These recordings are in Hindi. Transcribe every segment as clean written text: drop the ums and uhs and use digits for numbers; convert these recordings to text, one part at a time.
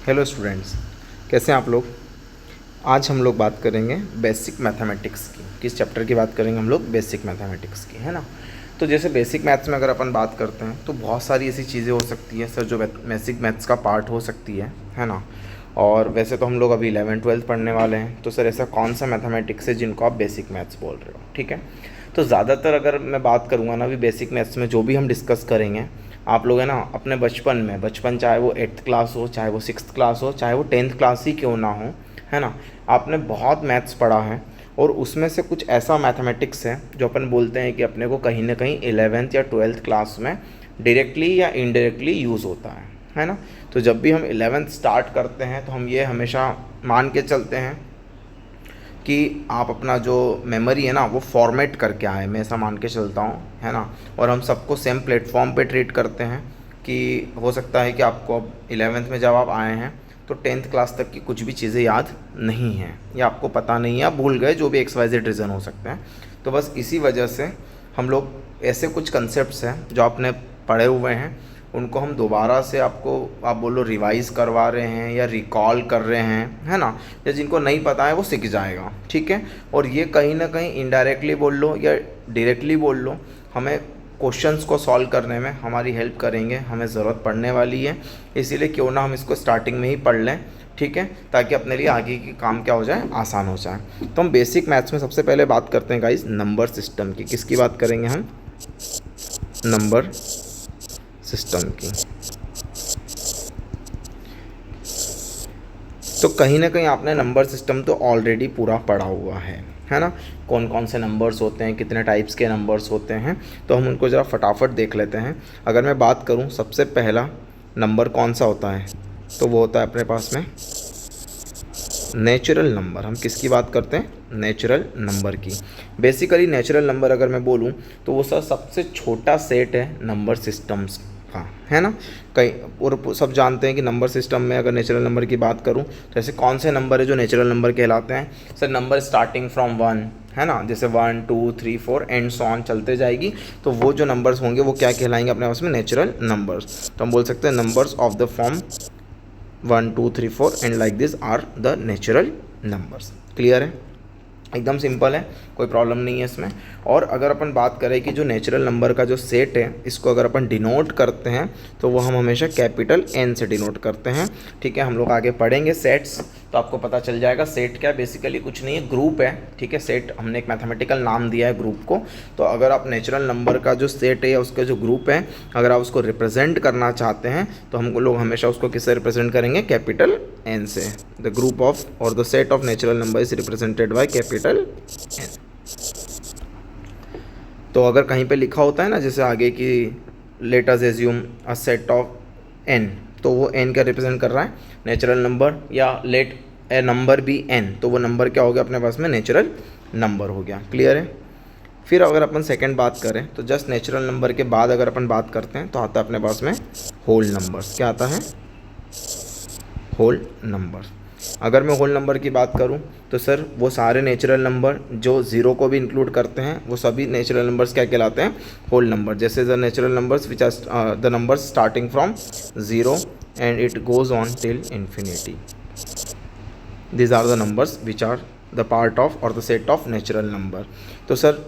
हेलो स्टूडेंट्स, कैसे हैं आप लोग। आज हम लोग बात करेंगे बेसिक मैथमेटिक्स की। किस चैप्टर की बात करेंगे हम लोग? बेसिक मैथमेटिक्स की, है ना। तो जैसे बेसिक मैथ्स में अगर अपन बात करते हैं तो बहुत सारी ऐसी चीज़ें हो सकती हैं सर जो बेसिक मैथ्स का पार्ट हो सकती है ना। और वैसे तो हम लोग अभी 11th-12th पढ़ने वाले हैं, तो सर ऐसा कौन सा मैथमेटिक्स है जिनको आप बेसिक मैथ्स बोल रहे हो? ठीक है। तो ज़्यादातर अगर मैं बात करूँगा ना, अभी बेसिक मैथ्स में जो भी हम डिस्कस करेंगे, आप लोग है ना अपने बचपन चाहे वो 8th क्लास हो, चाहे वो 6th क्लास हो, चाहे वो 10th क्लास ही क्यों ना हो, है ना, आपने बहुत मैथ्स पढ़ा है। और उसमें से कुछ ऐसा मैथमेटिक्स है जो अपन बोलते हैं कि अपने को कहीं ना कहीं 11th या 12th क्लास में डायरेक्टली या इनडायरेक्टली यूज़ होता है ना। तो जब भी हम 11th स्टार्ट करते हैं तो हम ये हमेशा मान के चलते हैं कि आप अपना जो मेमोरी है ना वो फॉर्मेट करके आए, मैं ऐसा मान के चलता हूँ, है ना। और हम सबको सेम प्लेटफॉर्म पे ट्रीट करते हैं कि हो सकता है कि आपको अब 11th में जब आप आए हैं तो 10th क्लास तक की कुछ भी चीज़ें याद नहीं हैं या आपको पता नहीं है, आप भूल गए, जो भी XYZ रीज़न हो सकते हैं। तो बस इसी वजह से हम लोग ऐसे कुछ कंसेप्ट्स हैं जो आपने पढ़े हुए हैं, उनको हम दोबारा से आपको आप बोलो रिवाइज़ करवा रहे हैं या रिकॉल कर रहे हैं, है ना। या जिनको नहीं पता है वो सीख जाएगा, ठीक है। और ये कहीं ना कहीं इनडायरेक्टली बोल लो या डायरेक्टली बोल लो, हमें क्वेश्चंस को सॉल्व करने में हमारी हेल्प करेंगे, हमें ज़रूरत पड़ने वाली है। इसीलिए क्यों ना हम इसको स्टार्टिंग में ही पढ़ लें, ठीक है, ताकि अपने लिए आगे की काम क्या हो जाए, आसान हो जाए। तो हम बेसिक मैथ्स में सबसे पहले बात करते हैं गाइस नंबर सिस्टम की। किसकी बात करेंगे हम? नंबर सिस्टम की। तो कहीं ना कहीं आपने नंबर सिस्टम तो ऑलरेडी पूरा पढ़ा हुआ है ना। कौन कौन से नंबर्स होते हैं, कितने टाइप्स के नंबर्स होते हैं, तो हम उनको ज़रा फटाफट देख लेते हैं। अगर मैं बात करूं, सबसे पहला नंबर कौन सा होता है, तो वो होता है अपने पास में नेचुरल नंबर। हम किसकी बात करते हैं? नेचुरल नंबर की। बेसिकली नेचुरल नंबर अगर मैं बोलूं तो वो सर सबसे छोटा सेट है नंबर सिस्टम्स का, है ना। कई और सब जानते हैं कि नंबर सिस्टम में अगर नेचुरल नंबर की बात करूं तो ऐसे कौन से नंबर है जो नेचुरल नंबर कहलाते हैं? सर नंबर स्टार्टिंग फ्रॉम 1, है ना, जैसे 1 2 3 4 एंड सो ऑन चलते जाएगी, तो वो जो नंबर्स होंगे वो क्या कहलाएंगे अपने पास में? Natural numbers. तो हम बोल सकते हैं numbers of the form 1 2 3 4 and like this are the natural numbers. Clear है? एकदम सिंपल है, कोई प्रॉब्लम नहीं है इसमें। और अगर अपन बात करें कि जो नेचुरल नंबर का जो सेट है, इसको अगर अपन डिनोट करते हैं तो वो हम हमेशा कैपिटल N से डिनोट करते हैं, ठीक है। हम लोग आगे पढ़ेंगे सेट्स तो आपको पता चल जाएगा। सेट क्या, बेसिकली कुछ नहीं है, ग्रुप है, ठीक है। सेट हमने एक मैथमेटिकल नाम दिया है ग्रुप को। तो अगर आप नेचुरल नंबर का जो सेट है या उसका जो ग्रुप है, अगर आप उसको रिप्रेजेंट करना चाहते हैं तो हम लोग हमेशा उसको किससे रिप्रेजेंट करेंगे? कैपिटल N से। द ग्रुप ऑफ और the set of natural number is represented by capital N। तो अगर कहीं पे लिखा होता है ना जैसे आगे कि let us assume a set of n, तो वो n क्या रिप्रेजेंट कर रहा है? Natural number. या लेट ए नंबर बी n, तो वो नंबर क्या हो गया अपने पास में? नेचुरल नंबर हो गया। क्लियर है? फिर अगर अपन सेकंड बात करें तो जस्ट नेचुरल नंबर के बाद अगर अपन बात करते हैं तो आता है अपने पास में होल नंबर्स। क्या आता है? Whole number. अगर मैं होल नंबर की बात करूं तो सर वो सारे नेचुरल नंबर जो ज़ीरो को भी इंक्लूड करते हैं वो सभी नेचुरल नंबर्स क्या कहलाते हैं? Whole number. जैसे the natural numbers which are the numbers starting from 0 and it goes on till infinity, these are the numbers which are the part of or the set of natural number। तो sir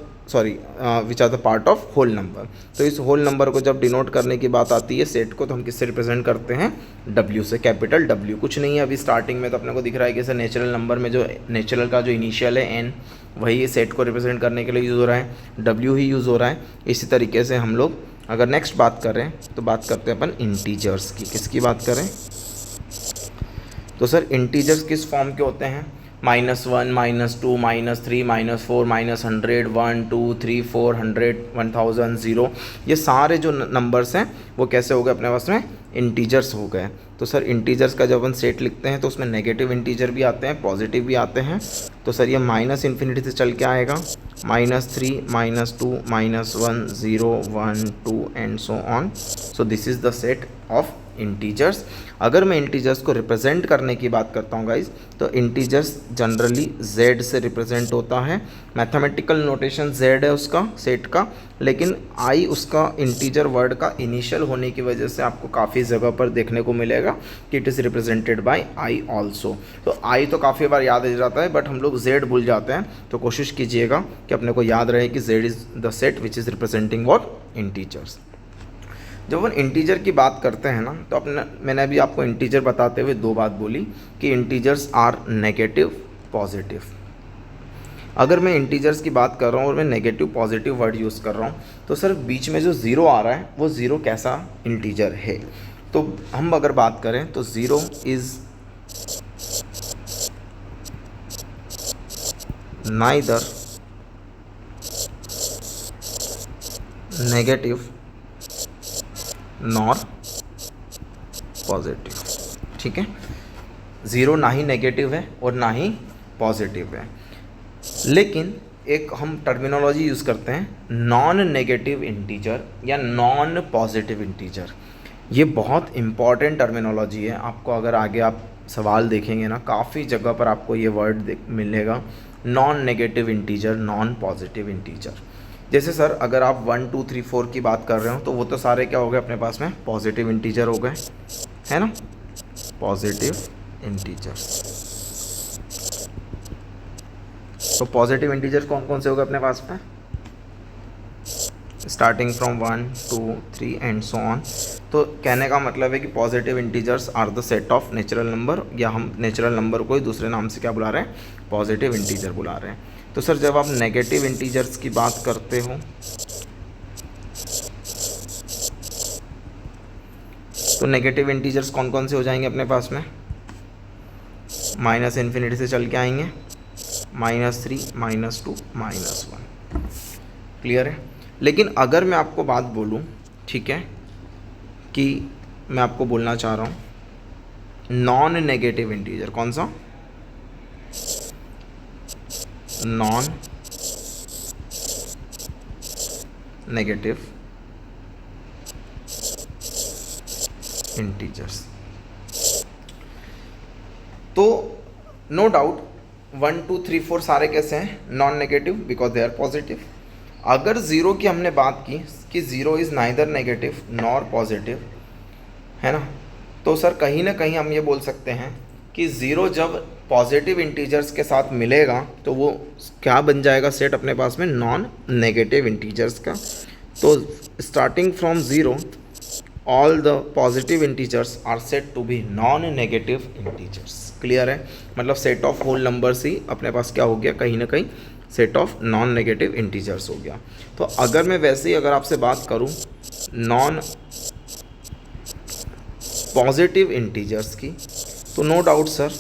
which are the part of whole number. तो इस होल नंबर को जब डिनोट करने की बात आती है सेट को, तो हम किससे रिप्रेजेंट करते हैं? W से, कैपिटल W। कुछ नहीं है अभी स्टार्टिंग में तो अपने को दिख रहा है कि सर नेचुरल नंबर में जो नेचुरल का जो इनिशियल है N, वही सेट को रिप्रेजेंट करने के लिए यूज़ हो रहा है, W ही यूज़ हो रहा है। इसी तरीके से हम लोग अगर नेक्स्ट बात करें तो बात करते हैं अपन इंटीजर्स की। किसकी बात करें? तो सर इंटीजर्स किस फॉर्म के होते हैं? -1 -2 -3 -4 -100 1 2 3 400 1000 0, ये सारे जो नंबर्स हैं वो कैसे हो गए अपने पास में? इंटीजर्स हो गए। तो सर इंटीजर्स का जब हम सेट लिखते हैं तो उसमें नेगेटिव इंटीजर भी आते हैं, पॉजिटिव भी आते हैं। तो सर ये -∞ से चल के आएगा -3 -2 -1 0 1 2 and so on. So this is the set of integers. अगर मैं इंटीजर्स को रिप्रेजेंट करने की बात करता हूँ गाइज, तो इंटीजर्स जनरली z से रिप्रेजेंट होता है। मैथमेटिकल नोटेशन z है उसका सेट का, लेकिन i उसका इंटीजर वर्ड का इनिशियल होने की वजह से आपको काफ़ी जगह पर देखने को मिलेगा कि it is represented by i also. तो i तो काफ़ी बार याद रह जाता है, बट हम लोग z भूल जाते हैं, तो कोशिश कीजिएगा कि अपने को याद रहे कि z is the set which is representing what, integers. जब हम इंटीजर की बात करते हैं ना, तो मैंने अभी आपको इंटीजर बताते हुए दो बात बोली कि इंटीजर्स आर नेगेटिव पॉजिटिव। अगर मैं इंटीजर्स की बात कर रहा हूँ और मैं नेगेटिव पॉजिटिव वर्ड यूज़ कर रहा हूँ, तो सर बीच में जो ज़ीरो आ रहा है वो ज़ीरो कैसा इंटीजर है? तो हम अगर बात करें तो zero is neither negative nor positive. ठीक है, ज़ीरो ना ही नेगेटिव है और ना ही पॉजिटिव है, लेकिन एक हम टर्मिनोलॉजी यूज़ करते हैं नॉन नेगेटिव इंटीजर या नॉन पॉजिटिव इंटीजर। ये बहुत इम्पॉर्टेंट टर्मिनोलॉजी है। आपको अगर आगे आप सवाल देखेंगे ना, काफ़ी जगह पर आपको ये वर्ड मिलेगा, non negative integer, non positive integer. जैसे सर अगर आप 1 2 3 4 की बात कर रहे हो, तो वो तो सारे क्या हो गए अपने पास में, पॉजिटिव इंटीजर हो गए, है ना, पॉजिटिव इंटीजर। तो पॉजिटिव इंटीजर कौन कौन से हो गए अपने पास में, starting from 1 2 3 and so on. तो कहने का मतलब है कि positive integers are the set of natural number, या हम नेचुरल नंबर को ही दूसरे नाम से क्या बुला रहे हैं, पॉजिटिव इंटीजर बुला रहे हैं। तो सर जब आप नेगेटिव इंटीजर्स की बात करते हो, तो नेगेटिव इंटीजर्स कौन कौन से हो जाएंगे अपने पास में, माइनस इन्फिनिटी से चल के आएंगे, -3 -2 -1। क्लियर है? लेकिन अगर मैं आपको बात बोलूं, ठीक है, कि मैं आपको बोलना चाह रहा हूं नॉन नेगेटिव इंटीजर, कौन सा, नॉन नेगेटिव इंटीजर्स, तो नो डाउट 1 2 3 4 सारे कैसे हैं, non negative, because they are positive. अगर ज़ीरो की हमने बात की कि zero is neither negative nor positive, है ना, तो सर कहीं ना कहीं हम ये बोल सकते हैं कि ज़ीरो जब पॉजिटिव इंटीजर्स के साथ मिलेगा तो वो क्या बन जाएगा सेट अपने पास में, नॉन नेगेटिव इंटीजर्स का। तो starting from zero all the positive integers are set to be non negative integers. Clear है? मतलब सेट ऑफ होल नंबर्स ही अपने पास क्या हो गया, कहीं ना कहीं set of non negative integers हो गया। तो अगर मैं वैसे ही अगर आपसे बात करूं नॉन पॉजिटिव इंटीजर्स की, तो नो डाउट सर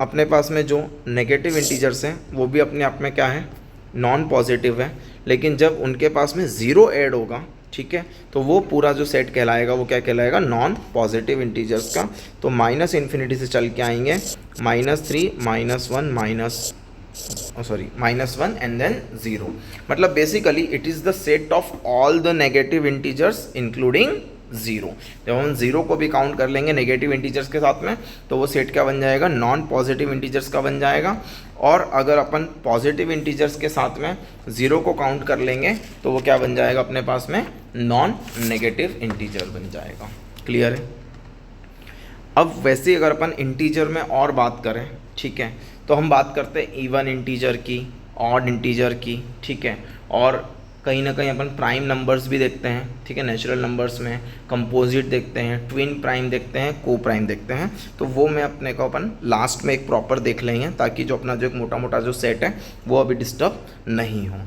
अपने पास में जो नेगेटिव इंटीजर्स हैं वो भी अपने आप में क्या है, नॉन पॉजिटिव है, लेकिन जब उनके पास में ज़ीरो ऐड होगा, ठीक है, तो वो पूरा जो सेट कहलाएगा वो क्या कहलाएगा, नॉन पॉजिटिव इंटीजर्स का। तो माइनस इन्फिनिटी से चल के आएंगे, -3 -1 एंड देन 0। मतलब basically it is the set of all the negative integers including 0। जब हम 0 को भी काउंट कर लेंगे नेगेटिव इंटीजर्स के साथ में, तो वो सेट क्या बन जाएगा, नॉन पॉजिटिव इंटीजर्स का बन जाएगा। और अगर अपन पॉजिटिव इंटीजर्स के साथ में 0 को काउंट कर लेंगे तो वो क्या बन जाएगा अपने पास में, नॉन नेगेटिव इंटीजर बन जाएगा। क्लियर है? अब वैसे ही अगर अपन इंटीजर में और बात करें, ठीक है, तो हम बात करते हैं इवन इंटीजर की, ऑड इंटीजर की, ठीक है, और कहीं ना कहीं अपन प्राइम नंबर्स भी देखते हैं, ठीक है, नेचुरल नंबर्स में कंपोजिट देखते हैं, ट्विन प्राइम देखते हैं, को प्राइम देखते हैं। तो वो मैं अपने को अपन लास्ट में एक प्रॉपर देख लेंगे, ताकि जो अपना जो एक मोटा मोटा जो सेट है वो अभी डिस्टर्ब नहीं हो।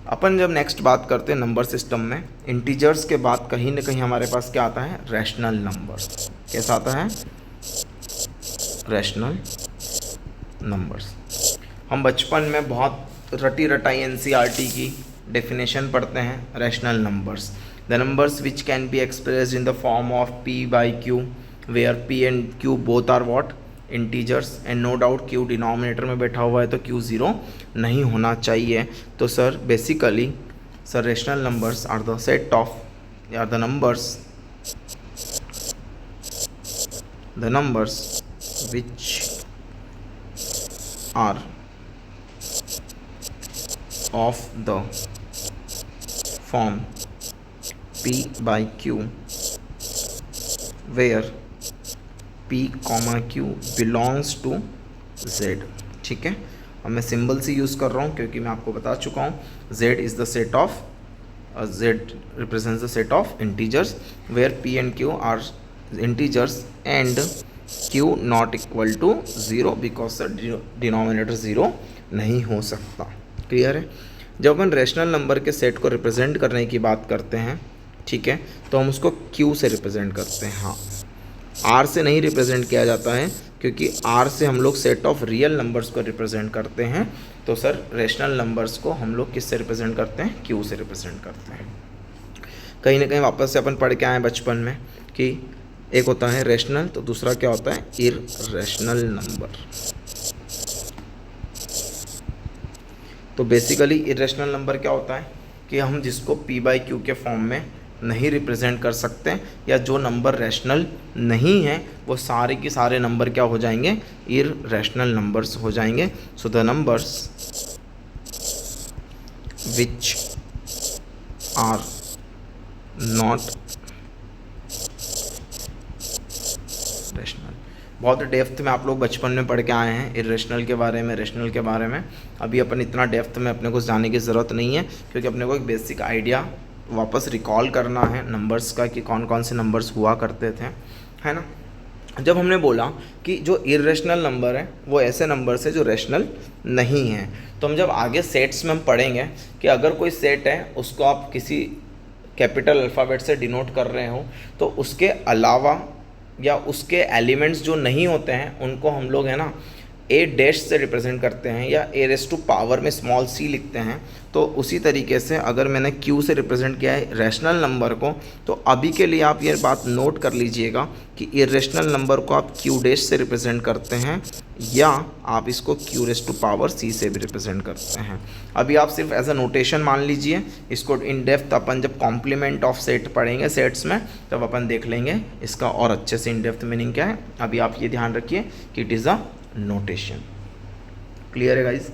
अपन जब नेक्स्ट बात करते हैं नंबर सिस्टम में, इंटीजर्स के बाद कहीं ना कहीं हमारे पास क्या आता है, रैशनल नंबर्स। कैसा आता है, रैशनल नंबर्स। हम बचपन में बहुत रटी रटाई एनसीईआरटी की डेफिनेशन पढ़ते हैं rational numbers, the numbers which can be expressed in the form of p/q where p and q both are what, integers, and no doubt q denominator में बैठा हुआ है तो q 0 नहीं होना चाहिए। तो sir basically sir rational numbers are the set of, are the numbers the numbers which are of the form p by q where p, q belongs to z। ठीक है, अब मैं सिंबल से यूज़ कर रहा हूँ क्योंकि मैं आपको बता चुका हूँ z is the set of z represents the set of integers where p and q are integers and q not equal to 0 because the denominator 0 नहीं हो सकता। क्लियर है। जब अपन रैशनल नंबर के सेट को रिप्रेजेंट करने की बात करते हैं, ठीक है, तो हम उसको q से रिप्रेजेंट करते हैं। हाँ, r से नहीं रिप्रेजेंट किया जाता है क्योंकि r से हम लोग सेट ऑफ रियल नंबर्स को रिप्रेजेंट करते हैं। तो सर रैशनल नंबर्स को हम लोग किस से रिप्रेजेंट करते हैं? q से रिप्रेजेंट करते हैं। कहीं ना कहीं वापस से अपन पढ़ के आए बचपन में कि एक होता है रैशनल, तो दूसरा क्या होता है? Irrational number. तो बेसिकली इररेशनल नंबर क्या होता है कि हम जिसको p बाई क्यू के फॉर्म में नहीं रिप्रेजेंट कर सकते या जो नंबर रैशनल नहीं है वो सारे के सारे नंबर क्या हो जाएंगे? इररेशनल नंबर्स हो जाएंगे। So the numbers which are not rational. बहुत डेप्थ में आप लोग बचपन में पढ़ के आए हैं इररेशनल के बारे में, रैशनल के बारे में। अभी अपन इतना डेप्थ में अपने को जाने की ज़रूरत नहीं है क्योंकि अपने को एक बेसिक आइडिया वापस रिकॉल करना है नंबर्स का कि कौन कौन से नंबर्स हुआ करते थे, है ना। जब हमने बोला कि जो इररेशनल नंबर है वो ऐसे नंबर्स है जो रैशनल नहीं हैं, तो हम जब आगे सेट्स में हम पढ़ेंगे कि अगर कोई सेट है उसको आप किसी कैपिटल अल्फ़ाबेट से डिनोट कर रहे हो तो उसके अलावा या उसके एलिमेंट्स जो नहीं होते हैं उनको हम लोग है ना ए डैश से रिप्रेजेंट करते हैं या ए रेस टू पावर में स्मॉल सी लिखते हैं। तो उसी तरीके से अगर मैंने क्यू से रिप्रेजेंट किया है रैशनल नंबर को, तो अभी के लिए आप ये बात नोट कर लीजिएगा कि इररेशनल नंबर को आप क्यू डैश से रिप्रेजेंट करते हैं या आप इसको क्यू रेस टू पावर सी से भी रिप्रेजेंट करते हैं। अभी आप सिर्फ एज अ नोटेशन मान लीजिए, इसको इन डेप्थ अपन जब कॉम्प्लीमेंट ऑफ सेट पढ़ेंगे सेट्स में तब अपन देख लेंगे इसका और अच्छे से इन डेप्थ मीनिंग क्या है। अभी आप ये ध्यान रखिए कि it is a notation. Clear है गाइज।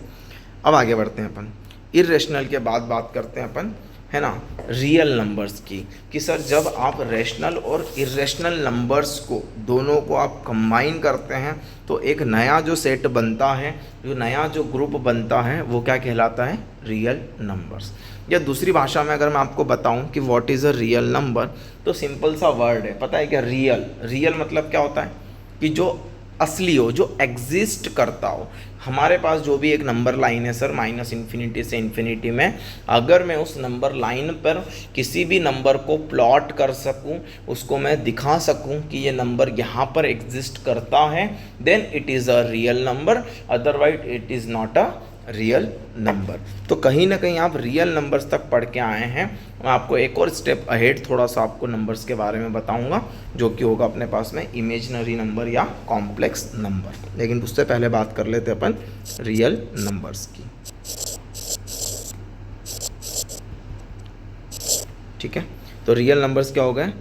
अब आगे बढ़ते हैं अपन इररेशनल के बाद बात करते हैं अपन, है ना, रियल नंबर्स की। कि सर जब आप रैशनल और इररेशनल नंबर्स को दोनों को आप कंबाइन करते हैं तो एक नया जो सेट बनता है, जो नया जो ग्रुप बनता है वो क्या कहलाता है? Real numbers. या दूसरी भाषा में अगर मैं आपको बताऊं कि what is a real number, तो सिंपल सा वर्ड है, पता है क्या? रियल। रियल मतलब क्या होता है कि जो असली हो, जो एग्जिस्ट करता हो। हमारे पास जो भी एक नंबर लाइन है सर माइनस इन्फिनिटी से इन्फिनिटी में, अगर मैं उस नंबर लाइन पर किसी भी नंबर को प्लॉट कर सकूं, उसको मैं दिखा सकूं कि ये नंबर यहाँ पर एग्जिस्ट करता है, then it is a real number, otherwise it is not a real number. तो कहीं ना कहीं आप रियल नंबर्स तक पढ़ के आए हैं। मैं आपको एक और स्टेप अहेड थोड़ा सा आपको नंबर्स के बारे में बताऊंगा जो कि होगा अपने पास में इमेजिनरी नंबर या कॉम्प्लेक्स नंबर। लेकिन उससे पहले बात कर लेते हैं अपन रियल नंबर्स की। ठीक है, तो रियल नंबर्स क्या हो गए?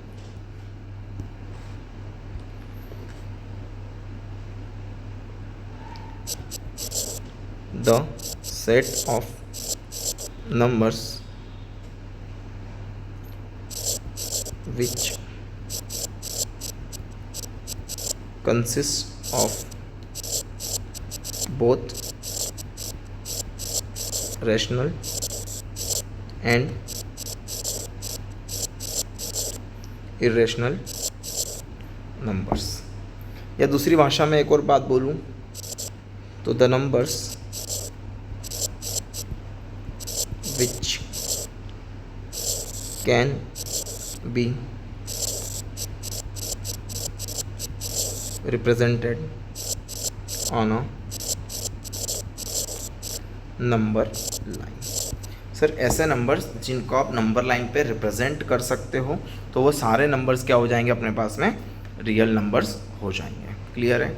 The set of numbers which consists of both rational and irrational numbers। या दूसरी भाषा में एक और बात बोलूं तो the numbers which can be represented on a number line। Sir ऐसे नंबर्स जिनको आप नंबर लाइन पे रिप्रेजेंट कर सकते हो तो वो सारे नंबर्स क्या हो जाएंगे अपने पास में? रियल नंबर्स हो जाएंगे। क्लियर है?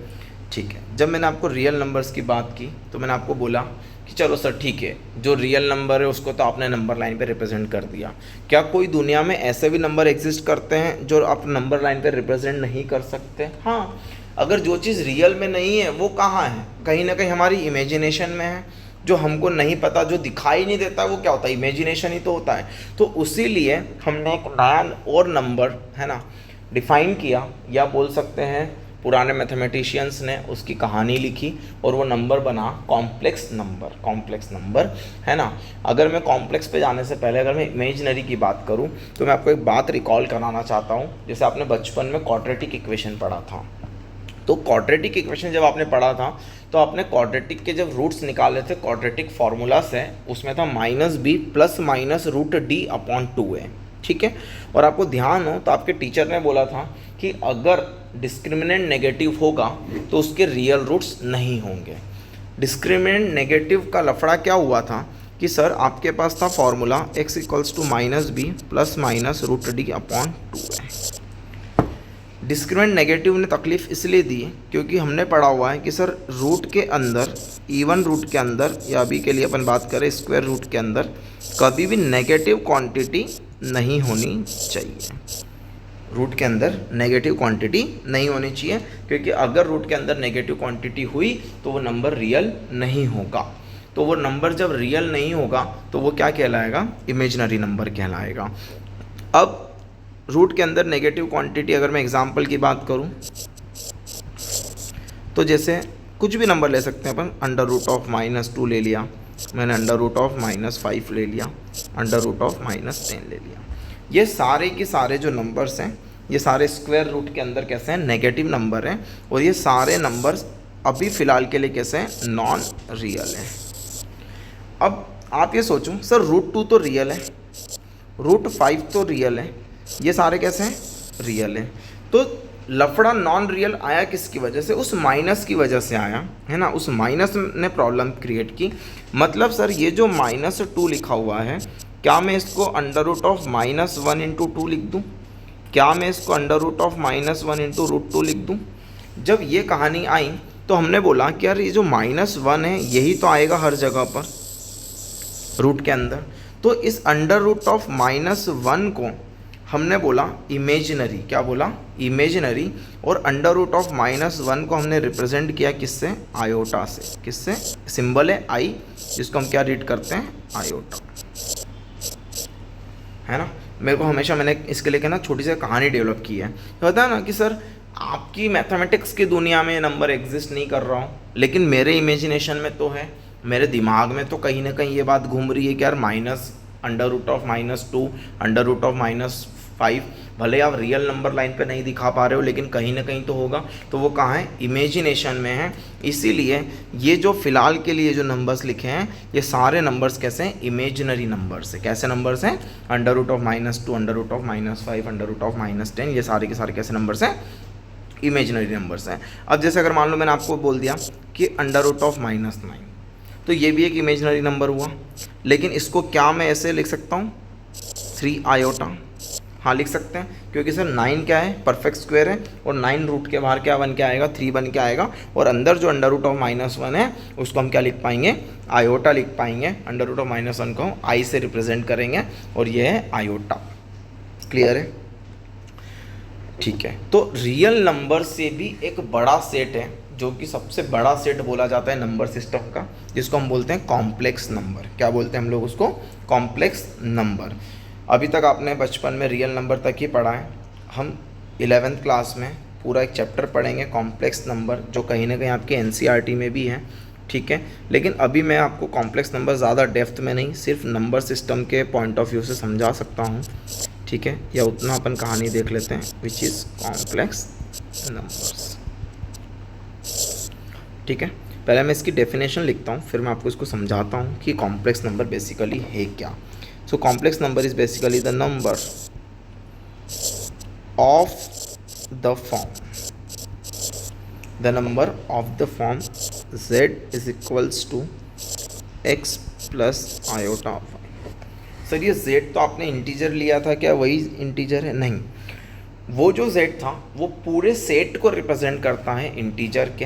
ठीक है। जब मैंने आपको रियल नंबर्स की बात की तो मैंने आपको बोला कि चलो सर ठीक है, जो रियल नंबर है उसको तो आपने नंबर लाइन पे रिप्रेजेंट कर दिया। क्या कोई दुनिया में ऐसे भी नंबर एग्जिस्ट करते हैं जो आप नंबर लाइन पे रिप्रेजेंट नहीं कर सकते? हाँ, अगर जो चीज़ रियल में नहीं है वो कहाँ है? कहीं ना कहीं हमारी इमेजिनेशन में है। जो हमको नहीं पता, जो दिखाई नहीं देता, वो क्या होता है? इमेजिनेशन ही तो होता है। तो उसी लिए हमने एक नया और नंबर है ना डिफाइन किया, या बोल सकते हैं पुराने मैथमेटिशियंस ने उसकी कहानी लिखी और वो नंबर बना कॉम्प्लेक्स नंबर। कॉम्प्लेक्स नंबर है ना। अगर मैं कॉम्प्लेक्स पे जाने से पहले अगर मैं इमेजिनरी की बात करूं तो मैं आपको एक बात रिकॉल कराना चाहता हूं। जैसे आपने बचपन में क्वाड्रेटिक इक्वेशन पढ़ा था, तो क्वाड्रेटिक इक्वेशन जब आपने पढ़ा था तो आपने क्वाड्रेटिक के जब रूट्स निकाले थे, क्वाड्रेटिक फार्मूला से, उसमें था -b प्लस माइनस √d/2 है, ठीक है। और आपको ध्यान हो तो आपके टीचर ने बोला था कि अगर डिस्क्रिमिनेंट नेगेटिव होगा तो उसके रियल रूट्स नहीं होंगे। डिस्क्रिमिनेंट नेगेटिव का लफड़ा क्या हुआ था कि सर आपके पास था formula x = -b plus minus √d/2 है। डिस्क्रिमिनेंट नेगेटिव ने तकलीफ इसलिए दी क्योंकि हमने पढ़ा हुआ है कि सर रूट के अंदर, इवन रूट के अंदर, या अभी के लिए अपन बात करें स्क्वायर रूट के अंदर, कभी भी नेगेटिव क्वांटिटी नहीं होनी चाहिए। रूट के अंदर नेगेटिव क्वांटिटी नहीं होनी चाहिए, क्योंकि अगर रूट के अंदर नेगेटिव क्वांटिटी हुई तो वो नंबर रियल नहीं होगा। तो वो नंबर जब रियल नहीं होगा तो वो क्या कहलाएगा? इमेजिनरी नंबर कहलाएगा। अब रूट के अंदर नेगेटिव क्वांटिटी, अगर मैं एग्जांपल की बात करूं तो जैसे कुछ भी नंबर ले सकते हैं अपन। √(-2) ले लिया मैंने, √(-5) ले लिया, √(-10) ले लिया। ये सारे के सारे जो नंबर्स हैं, ये सारे स्क्वायर रूट के अंदर कैसे हैं? नेगेटिव नंबर हैं। और ये सारे नंबर्स अभी फ़िलहाल के लिए कैसे हैं? नॉन रियल हैं। अब आप ये सोचो, सर √2 तो रियल है, √5 तो रियल है, ये सारे कैसे हैं? रियल हैं। तो लफड़ा नॉन रियल आया किसकी वजह से? उस माइनस की वजह से आया, है ना। उस माइनस ने प्रॉब्लम क्रिएट की। मतलब सर ये जो -2 लिखा हुआ है, क्या मैं इसको √(-1) × 2 लिख दूँ? क्या मैं इसको √(-1) × √2 लिख दूँ? जब ये कहानी आई तो हमने बोला कि यार ये जो -1 है यही तो आएगा हर जगह पर रूट के अंदर। तो इस √(-1) को हमने बोला इमेजिनरी। क्या बोला? इमेजिनरी। और √(-1) को हमने रिप्रेजेंट किया किससे? आयोटा से। किससे? सिंबल है आई, जिसको हम क्या रीड करते हैं? आयोटा, है ना। मेरे को हमेशा, मैंने इसके लिए ना छोटी सी कहानी डेवलप की है। होता है ना कि सर आपकी मैथमेटिक्स की दुनिया में नंबर एग्जिस्ट नहीं कर रहा हूँ, लेकिन मेरे इमेजिनेशन में तो है, मेरे दिमाग में तो कहीं ना कहीं ये बात घूम रही है कि यार -√(-2) √(-5), भले आप रियल नंबर लाइन पे नहीं दिखा पा रहे हो लेकिन कहीं ना कहीं तो होगा। तो वो कहाँ है? इमेजिनेशन में है। इसीलिए ये जो फ़िलहाल के लिए जो नंबर्स लिखे हैं, ये सारे नंबर्स कैसे हैं? इमेजिनरी नंबर्स हैं। कैसे नंबर्स हैं? √(-2), √(-5), √(-10), ये सारे के सारे कैसे नंबर्स हैं? इमेजिनरी नंबर्स हैं। अब जैसे अगर मान लो मैंने आपको बोल दिया कि √(-9), तो ये भी एक इमेजिनरी नंबर हुआ, लेकिन इसको क्या मैं ऐसे लिख सकता हूँ? 3 आयोटा। हाँ लिख सकते हैं, क्योंकि सर 9 क्या है? परफेक्ट स्क्वायर है, और 9 रूट के बाहर क्या बन के आएगा? 3 बन के आएगा। और अंदर जो √(-1) है उसको हम क्या लिख पाएंगे? आयोटा लिख पाएंगे। √(-1) को आई से रिप्रेजेंट करेंगे और ये है आयोटा। क्लियर है? ठीक है। तो रियल नंबर से भी एक बड़ा सेट है, जो कि सबसे बड़ा सेट बोला जाता है नंबर सिस्टम का, जिसको हम बोलते हैं कॉम्प्लेक्स नंबर। क्या बोलते हैं हम लोग उसको? Complex number. अभी तक आपने बचपन में रियल नंबर तक ही पढ़ा है। हम 11th क्लास में पूरा एक चैप्टर पढ़ेंगे कॉम्प्लेक्स नंबर, जो कहीं ना कहीं आपके NCERT में भी है, ठीक है। लेकिन अभी मैं आपको कॉम्प्लेक्स नंबर ज़्यादा डेप्थ में नहीं, सिर्फ नंबर सिस्टम के पॉइंट ऑफ व्यू से समझा सकता हूँ, ठीक है। या उतना अपन कहानी देख लेते हैं, विच इज़ कॉम्प्लेक्स नंबर्स, ठीक है। पहले मैं इसकी डेफिनेशन लिखता हूँ, फिर मैं आपको इसको समझाता हूँ कि कॉम्प्लेक्स नंबर बेसिकली है क्या। सो complex number is basically the number of the form z = x + iota. Sir ये z तो आपने इंटीजर लिया था, क्या वही इंटीजर है? नहीं, वो जो z था वो पूरे सेट को रिप्रेजेंट करता है इंटीजर के।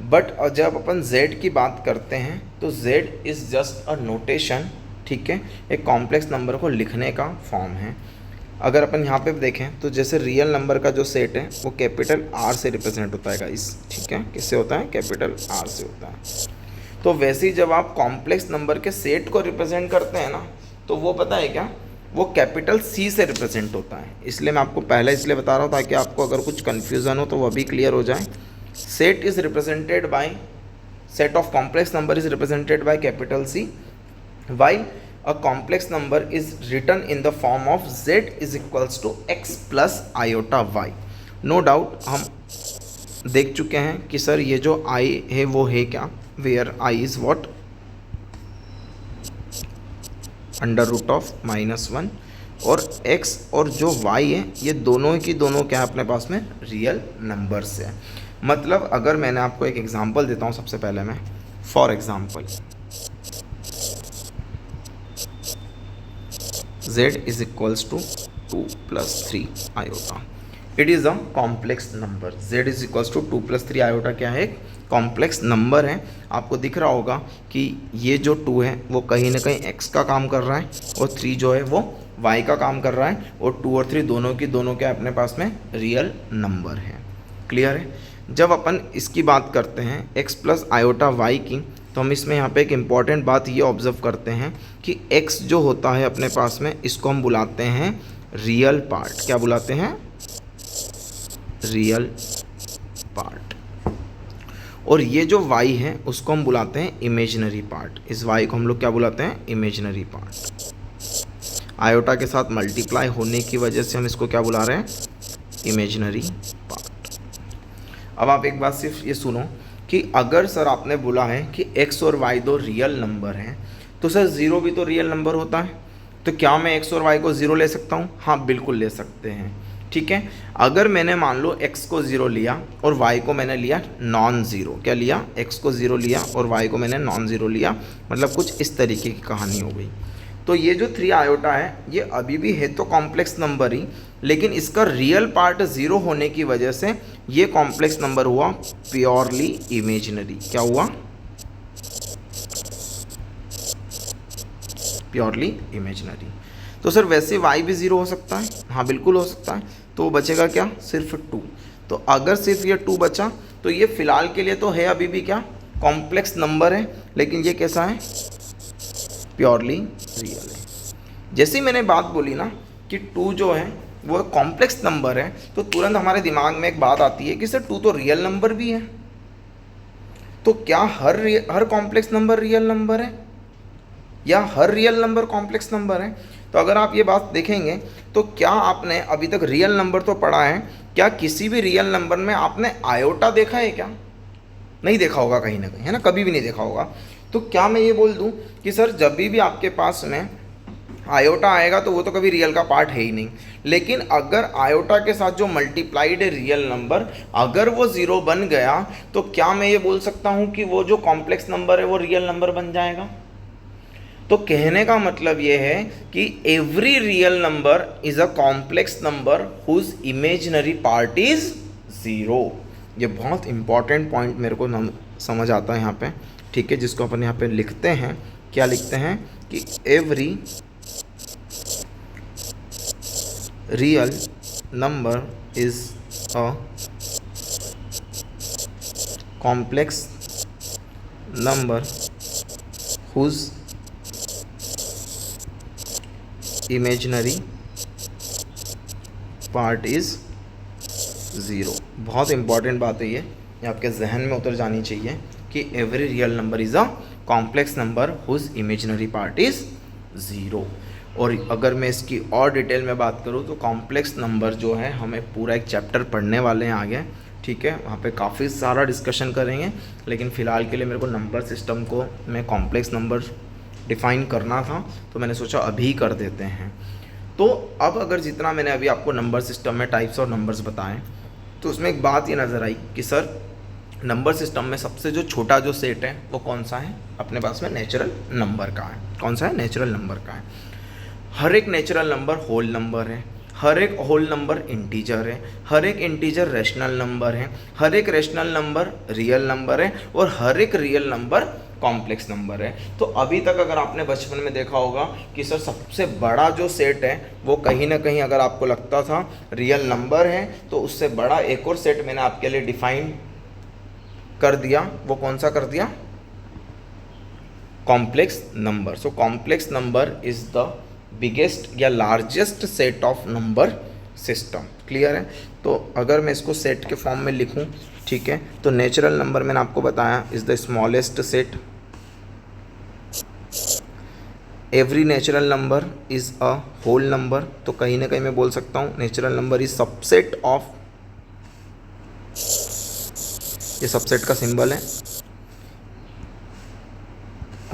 बट जब अपन z की बात करते हैं तो z is just a notation, ठीक है, एक कॉम्प्लेक्स नंबर को लिखने का फॉर्म है। अगर अपन यहाँ पे देखें तो जैसे रियल नंबर का जो सेट है वो कैपिटल R से रिप्रेजेंट होता है गाइस, ठीक है, किससे होता है, कैपिटल R से होता है। तो वैसे ही जब आप कॉम्प्लेक्स नंबर के सेट को रिप्रेजेंट करते हैं ना, तो वो पता है क्या, वो कैपिटल C से रिप्रेजेंट होता है। इसलिए मैं आपको पहले इसलिए बता रहा हूँ ताकि आपको अगर कुछ कन्फ्यूज़न हो तो वह भी क्लियर हो जाए। Set is represented by, set of complex number is represented by capital C, while a complex number is written in the form of z is equals to x plus iota y। No doubt हम देख चुके हैं कि सर ये जो i है वो है क्या, where i is what, under root of -1, और x और जो y है ये दोनों की दोनों क्या है अपने पास में, रियल नंबर्स है। मतलब अगर मैंने आपको एक एग्जांपल देता हूँ सबसे पहले मैं, for example z is equals to 2 plus 3 iota, it is a complex number। z is equals to 2 plus 3 iota क्या है, एक कॉम्प्लेक्स नंबर है। आपको दिख रहा होगा कि ये जो 2 है वो कहीं ना कहीं x का काम कर रहा है और 3 जो है वो y का काम कर रहा है, और 2 और 3 दोनों की दोनों क्या अपने पास में रियल नंबर है। क्लियर है। जब अपन इसकी बात करते हैं x प्लस आयोटा y की, तो हम इसमें यहाँ पे एक इम्पॉर्टेंट बात ये ऑब्जर्व करते हैं कि x जो होता है अपने पास में, इसको हम बुलाते हैं रियल पार्ट। क्या बुलाते हैं, रियल पार्ट। और ये जो y है उसको हम बुलाते हैं इमेजिनरी पार्ट। इस y को हम लोग क्या बुलाते हैं, इमेजिनरी पार्ट। आयोटा के साथ मल्टीप्लाई होने की वजह से हम इसको क्या बुला रहे हैं, इमेजिनरी पार्ट। अब आप एक बात सिर्फ ये सुनो कि अगर सर आपने बोला है कि x और y दो रियल नंबर हैं, तो सर ज़ीरो भी तो रियल नंबर होता है, तो क्या मैं x और y को ज़ीरो ले सकता हूँ? हाँ बिल्कुल ले सकते हैं। ठीक है, अगर मैंने मान लो x को ज़ीरो लिया और y को मैंने लिया नॉन ज़ीरो, क्या लिया, x को ज़ीरो लिया और y को मैंने नॉन ज़ीरो लिया, मतलब कुछ इस तरीके की कहानी हो गई। तो ये जो 3 आयोटा है ये अभी भी है तो कॉम्प्लेक्स नंबर ही, लेकिन इसका रियल पार्ट ज़ीरो होने की वजह से ये कॉम्प्लेक्स नंबर हुआ प्योरली इमेजिनरी। क्या हुआ, प्योरली इमेजिनरी। तो सर वैसे y भी ज़ीरो हो सकता है, हाँ बिल्कुल हो सकता है। तो बचेगा क्या, सिर्फ 2। तो अगर सिर्फ ये 2 बचा तो ये फ़िलहाल के लिए तो है अभी भी क्या, कॉम्प्लेक्स नंबर है, लेकिन ये कैसा है, प्योरली रियल है। जैसे ही मैंने बात बोली ना कि 2 जो है वो कॉम्प्लेक्स नंबर है, तो तुरंत हमारे दिमाग में एक बात आती है कि सर 2 तो रियल नंबर भी है, तो क्या हर कॉम्प्लेक्स नंबर रियल नंबर है या हर रियल नंबर कॉम्प्लेक्स नंबर है? तो अगर आप ये बात देखेंगे तो क्या आपने अभी तक रियल नंबर तो पढ़ा है, क्या किसी भी रियल नंबर में आपने आयोटा देखा है क्या? नहीं देखा होगा कहीं ना कहीं, है ना, कभी भी नहीं देखा होगा। तो क्या मैं ये बोल दूं कि सर जब भी आपके पास में आयोटा आएगा तो वो तो कभी रियल का पार्ट है ही नहीं, लेकिन अगर आयोटा के साथ जो मल्टीप्लाइड है रियल नंबर अगर वो ज़ीरो बन गया तो क्या मैं ये बोल सकता हूँ कि वो जो कॉम्प्लेक्स नंबर है वो रियल नंबर बन जाएगा? तो कहने का मतलब ये है कि every real number is a complex number whose imaginary part is zero. ये बहुत इंपॉर्टेंट पॉइंट मेरे को समझ आता है यहाँ पे, ठीक है, जिसको अपन यहाँ पे लिखते हैं, क्या लिखते हैं कि every real number is a complex number whose imaginary part is zero. बहुत इंपॉर्टेंट बात है ये आपके जहन में उतर जानी चाहिए कि every real number is a complex number whose imaginary part is zero. और अगर मैं इसकी और डिटेल में बात करूँ तो कॉम्प्लेक्स नंबर जो है हमें पूरा एक चैप्टर पढ़ने वाले हैं आगे, ठीक है, वहाँ पे काफ़ी सारा डिस्कशन करेंगे, लेकिन फ़िलहाल के लिए मेरे को नंबर सिस्टम को मैं कॉम्प्लेक्स नंबर डिफ़ाइन करना था तो मैंने सोचा अभी कर देते हैं। तो अब अगर जितना मैंने अभी आपको नंबर सिस्टम में टाइप्स और नंबर्स बताएं तो उसमें एक बात ये नज़र आई कि सर नंबर सिस्टम में सबसे जो छोटा जो सेट है वो कौन सा है, अपने पास में नेचुरल नंबर का है। कौन सा है, नेचुरल नंबर का है। हर एक नेचुरल नंबर होल नंबर है, हर एक होल नंबर इंटीजर है, हर एक इंटीजर रैशनल नंबर है, हर एक रैशनल नंबर रियल नंबर है और हर एक रियल नंबर कॉम्प्लेक्स नंबर है। तो अभी तक अगर आपने बचपन में देखा होगा कि सर सबसे बड़ा जो सेट है वो कहीं ना कहीं अगर आपको लगता था रियल नंबर है, तो उससे बड़ा एक और सेट मैंने आपके लिए डिफाइन कर दिया। वो कौन सा कर दिया? Complex number. So complex number is the biggest या largest set of number system. Clear है? तो अगर मैं इसको सेट के फॉर्म में लिखूं, ठीक है, तो नेचुरल नंबर मैंने आपको बताया is the smallest set. Every natural number is a whole number. तो कहीं ना कहीं मैं बोल सकता हूँ natural number is subset of, ये सबसेट का सिंबल है,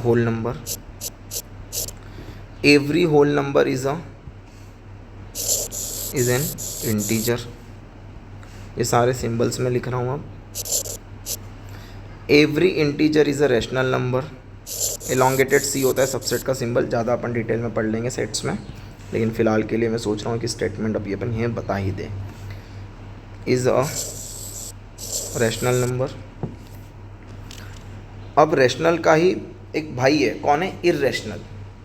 whole number. Every whole number is an integer. ये सारे सिंबल्स में लिख रहा हूँ अब। Every integer is a rational number. Elongated C होता है सबसेट का सिंबल, ज़्यादा अपन डिटेल में पढ़ लेंगे सेट्स में, लेकिन फ़िलहाल के लिए मैं सोच रहा हूँ कि स्टेटमेंट अभी अपन ये बता ही दें। Is a rational number. अब रैशनल का ही एक भाई है, कौन है? इर्रेशनल।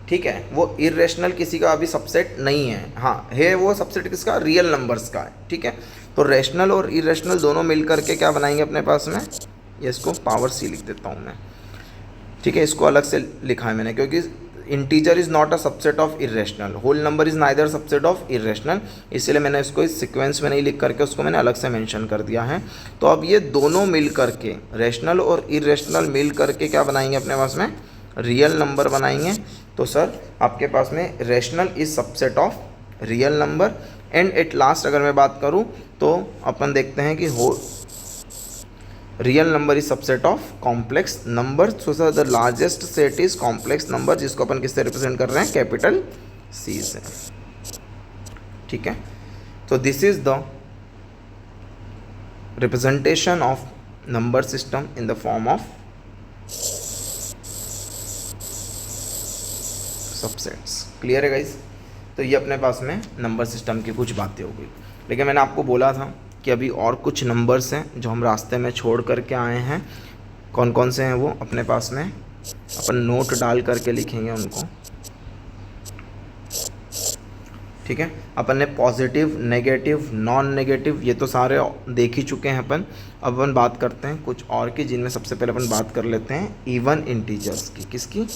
ठीक है, वो इर्रेशनल किसी का अभी सबसेट नहीं है, हाँ है वो सबसेट किसका? रियल नंबर्स का है। ठीक है, तो रैशनल और इर्रेशनल दोनों मिल करके क्या बनाएंगे अपने पास में? ये इसको पावर सी लिख देता हूँ मैं। ठीक है, इसको अलग से लिखा है मैंने क्योंकि integer is not a subset of irrational, whole number is neither subset of irrational, इसलिए मैंने इसको इस सीक्वेंस में नहीं लिख करके उसको मैंने अलग से मेंशन कर दिया है। तो अब ये दोनों मिल करके, रैशनल और इरेशनल मिल करके क्या बनाएंगे अपने पास में? रियल नंबर बनाएंगे। तो सर आपके पास में rational is subset of real number. And at last अगर मैं बात करूँ तो अपन देखते हैं कि real number is subset of complex number. So sir the largest set is complex number, जिसको अपन किससे रिप्रेजेंट कर रहे हैं? कैपिटल सी से। ठीक है, तो this is the representation of number system in the form of subsets. Clear है गाइस? तो ये अपने पास में नंबर सिस्टम की कुछ बातें हो गई, लेकिन मैंने आपको बोला था कि अभी और कुछ नंबर्स हैं जो हम रास्ते में छोड़ करके आए हैं। कौन कौन से हैं वो अपने पास में अपन नोट डाल करके लिखेंगे उनको। ठीक है, अपन ने पॉजिटिव, नेगेटिव, नॉन नेगेटिव ये तो सारे देख ही चुके हैं अपन। अब अपन बात करते हैं कुछ और की, जिनमें सबसे पहले अपन बात कर लेते हैं इवन इंटीजर्स की। किसकी?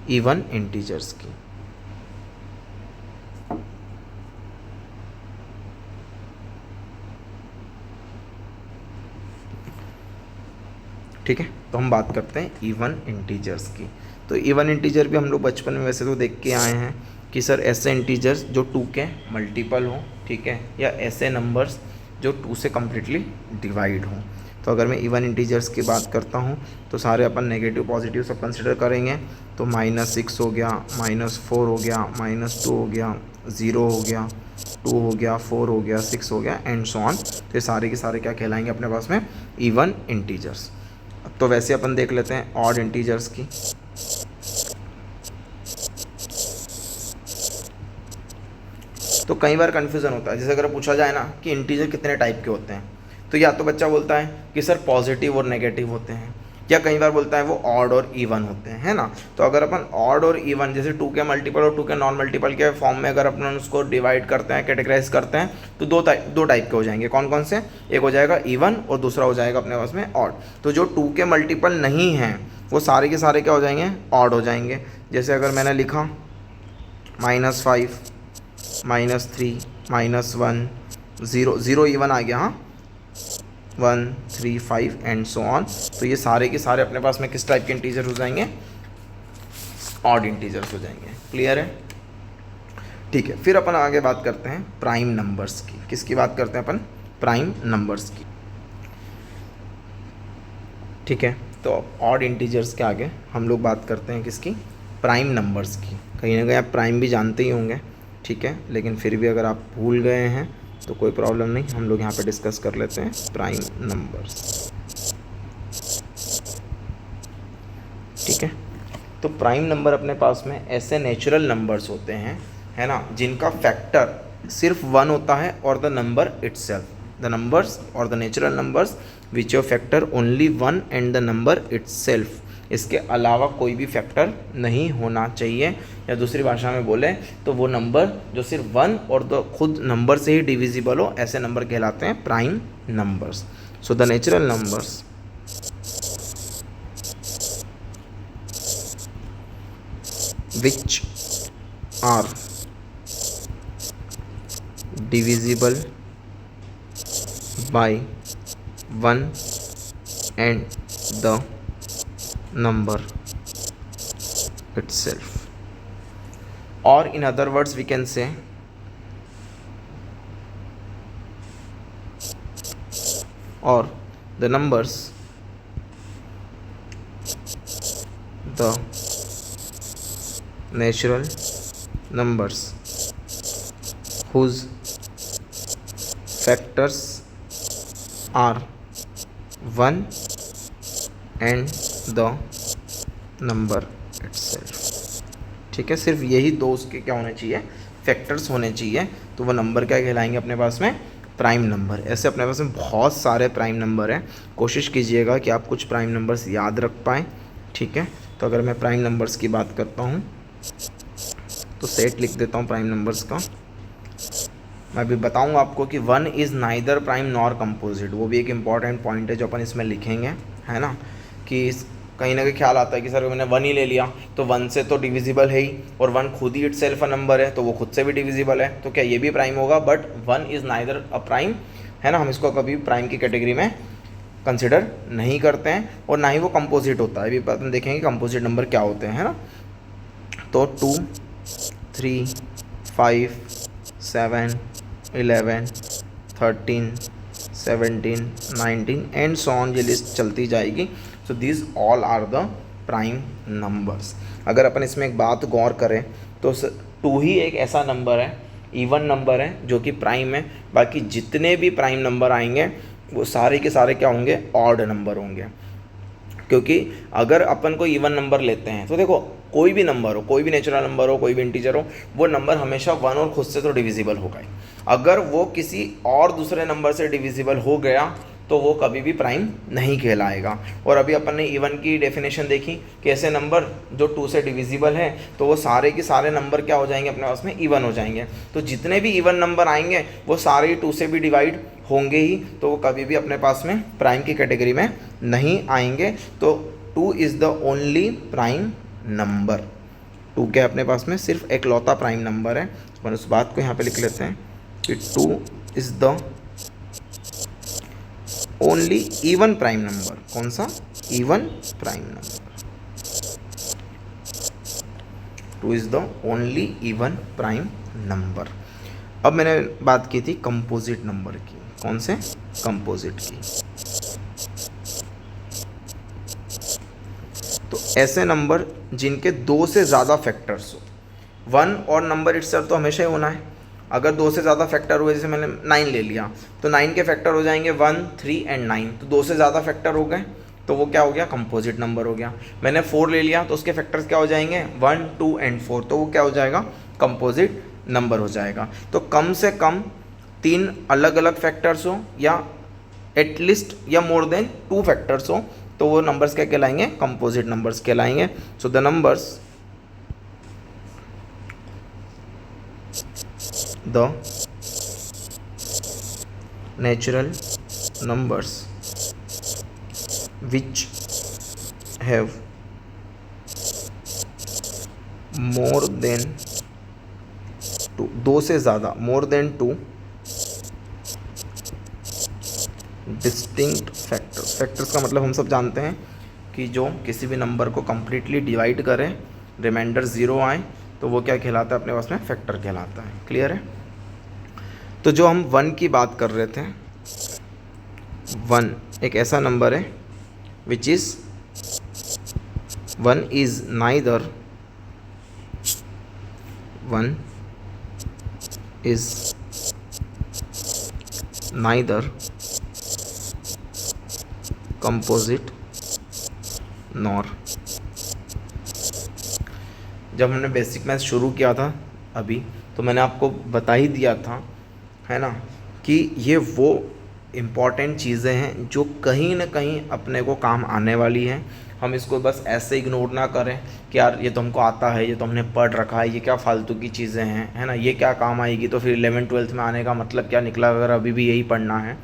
इवन इंटीजर्स की। ठीक है, तो हम बात करते हैं इवन इंटीजर्स की। तो इवन इंटीजर भी हम लोग बचपन में वैसे तो देख के आए हैं कि सर ऐसे इंटीजर्स जो 2 के मल्टीपल हों, ठीक है, या ऐसे नंबर्स जो 2 से कम्प्लीटली डिवाइड हों। तो अगर मैं इवन इंटीजर्स की बात करता हूँ तो सारे अपन नेगेटिव पॉजिटिव सब कंसिडर करेंगे। तो -6 हो गया, -4 हो गया, -2 हो गया, 0 हो गया, 2 हो गया, 4 हो गया, 6 हो गया, एंड सो ऑन। तो ये सारे के सारे क्या कहलाएंगे अपने पास में? Even integers. अब तो वैसे अपन देख लेते हैं ऑड इंटीजर्स की। तो कई बार कन्फ्यूज़न होता है, जैसे अगर पूछा जाए ना कि इंटीजर कितने टाइप के होते हैं, तो या तो बच्चा बोलता है कि सर पॉजिटिव और नेगेटिव होते हैं, या कई बार बोलता है वो ऑड और इवन होते हैं, है ना। तो अगर अपन ऑड और इवन जैसे 2 के मल्टीपल और 2 के नॉन मल्टीपल के फॉर्म में अगर अपन उसको डिवाइड करते हैं, कैटेगराइज करते हैं, तो दो टाइप के हो जाएंगे। कौन कौन से? एक हो जाएगा इवन और दूसरा हो जाएगा अपने पास में ऑड। तो जो 2 के मल्टीपल नहीं हैं वो सारे के सारे क्या हो जाएंगे? ऑड हो जाएंगे। जैसे अगर मैंने लिखा -5, -3, -1, 0, 0 इवन आ गया, हाँ, 1, 3, 5 एंड सो ऑन। तो ये सारे के सारे अपने पास में किस टाइप के इंटीजर हो जाएंगे? ऑड इंटीजर्स हो जाएंगे। क्लियर है? ठीक है, फिर अपन आगे बात करते हैं प्राइम नंबर्स की। किसकी बात करते हैं अपन? प्राइम नंबर्स की। ठीक है, तो ऑड इंटीजर्स के आगे हम लोग बात करते हैं किसकी? प्राइम नंबर्स की। कहीं ना कहीं आप प्राइम भी जानते ही होंगे, ठीक है, लेकिन फिर भी अगर आप भूल गए हैं तो कोई प्रॉब्लम नहीं, हम लोग यहाँ पे डिस्कस कर लेते हैं प्राइम नंबर्स। ठीक है, तो प्राइम नंबर अपने पास में ऐसे नेचुरल नंबर्स होते हैं, है ना, जिनका फैक्टर सिर्फ 1 होता है और the number itself, the numbers और the natural numbers which your factor only 1 and the number itself, इसके अलावा कोई भी फैक्टर नहीं होना चाहिए, या दूसरी भाषा में बोले तो वो नंबर जो सिर्फ 1 और द खुद नंबर से ही डिविजिबल हो, ऐसे नंबर कहलाते हैं prime numbers. So the natural numbers which are divisible by 1 and the number itself, or in other words we can say or the numbers, the natural numbers whose factors are 1 and the number itself. ठीक है, सिर्फ यही दो उसके क्या होने चाहिए, फैक्टर्स होने चाहिए, तो वो नंबर क्या कहलाएंगे अपने पास में, प्राइम नंबर. ऐसे अपने पास में बहुत सारे प्राइम नंबर हैं, कोशिश कीजिएगा कि आप कुछ प्राइम नंबर्स याद रख पाएँ. ठीक है, तो अगर मैं प्राइम नंबर्स की बात करता हूँ तो सेट लिख देता हूँ प्राइम नंबर्स का. मैं भी बताऊँगा आपको कि 1 is neither prime nor composite, वो भी एक इम्पॉर्टेंट पॉइंट है जो अपन इसमें लिखेंगे, है ना, कि कहीं ना कहीं ख्याल आता है कि सर मैंने 1 ही ले लिया तो 1 से तो डिविजिबल है ही, और 1 खुद ही इटसेल्फ अ नंबर है तो वो खुद से भी डिविजिबल है, तो क्या ये भी प्राइम होगा, but 1 is neither a prime, है ना, हम इसको कभी प्राइम की कैटेगरी में कंसिडर नहीं करते हैं, और ना ही वो कंपोजिट होता है. अभी अपन देखेंगे कंपोजिट नंबर क्या होते हैं, है ना. तो 2, 3, 5, 7, 11, 13, 17, 19 एंड सो ऑन, ये लिस्ट चलती जाएगी. So this all are the prime numbers. अगर अपन इसमें एक बात गौर करें तो 2 ही एक ऐसा नंबर है, इवन नंबर है, जो कि प्राइम है. बाकी जितने भी प्राइम नंबर आएंगे वो सारे के सारे क्या होंगे, ऑड नंबर होंगे. क्योंकि अगर अपन कोई इवन नंबर लेते हैं तो देखो, कोई भी नंबर हो, कोई भी नेचुरल नंबर हो, कोई भी इंटीजर हो, वो नंबर हमेशा 1 और खुद से तो डिविजिबल होगा ही. अगर वो किसी और दूसरे नंबर से डिविजिबल हो गया तो वो कभी भी प्राइम नहीं कहलाएगा. और अभी अपन ने इवन की डेफिनेशन देखी कि ऐसे नंबर जो 2 से डिविजिबल है तो वो सारे के सारे नंबर क्या हो जाएंगे अपने पास में, इवन हो जाएंगे. तो जितने भी इवन नंबर आएंगे वो सारे 2 से भी डिवाइड होंगे ही, तो वो कभी भी अपने पास में प्राइम की कैटेगरी में नहीं आएंगे. तो 2 is the only prime number. 2 क्या अपने पास में सिर्फ एकलौता प्राइम नंबर है. अपन उस बात को यहाँ पे लिख लेते हैं कि 2 is the only even prime number. कौन सा, even prime number. 2 is the only even prime number. अब मैंने बात की थी कंपोजिट नंबर की. कौन से, कंपोजिट की. तो ऐसे नंबर जिनके 2 से ज़्यादा फैक्टर्स हो. 1 और नंबर इटसेल्फ तो हमेशा ही होना है. अगर 2 से ज़्यादा फैक्टर हुए, जैसे मैंने 9 ले लिया तो 9 के फैक्टर हो जाएंगे 1, 3 एंड 9. तो 2 से ज़्यादा फैक्टर हो गए तो वो क्या हो गया, कंपोजिट नंबर हो गया. मैंने 4 ले लिया तो उसके फैक्टर्स क्या हो जाएंगे, 1, 2 एंड 4. तो वो क्या हो जाएगा, कंपोजिट नंबर हो जाएगा. तो कम से कम 3 अलग अलग फैक्टर्स हो, या एटलीस्ट या मोर देन 2 फैक्टर्स हो, तो वो नंबर्स क्या कहलाएंगे, कंपोजिट नंबर्स कहलाएंगे. So the numbers, the natural numbers which have more than 2, 2 से ज़्यादा, more than 2 distinct factors. Factors का मतलब हम सब जानते हैं कि जो किसी भी नंबर को कम्प्लीटली डिवाइड करें, रिमाइंडर 0 आए, तो वो क्या कहलाता है अपने पास में, फैक्टर कहलाता है. क्लियर है. तो जो हम 1 की बात कर रहे थे, 1 एक ऐसा नंबर है which is 1 is neither 1 is neither composite nor जब हमने बेसिक मैथ शुरू किया था अभी, तो मैंने आपको बता ही दिया था, है ना, कि ये वो इम्पॉर्टेंट चीज़ें हैं जो कहीं ना कहीं अपने को काम आने वाली हैं। हम इसको बस ऐसे इग्नोर ना करें कि यार ये तो हमको आता है, ये तो हमने पढ़ रखा है, ये क्या फालतू की चीज़ें हैं, है ना, ये क्या काम आएगी, तो फिर 11th-12th में आने का मतलब क्या निकला अगर अभी भी यही पढ़ना है।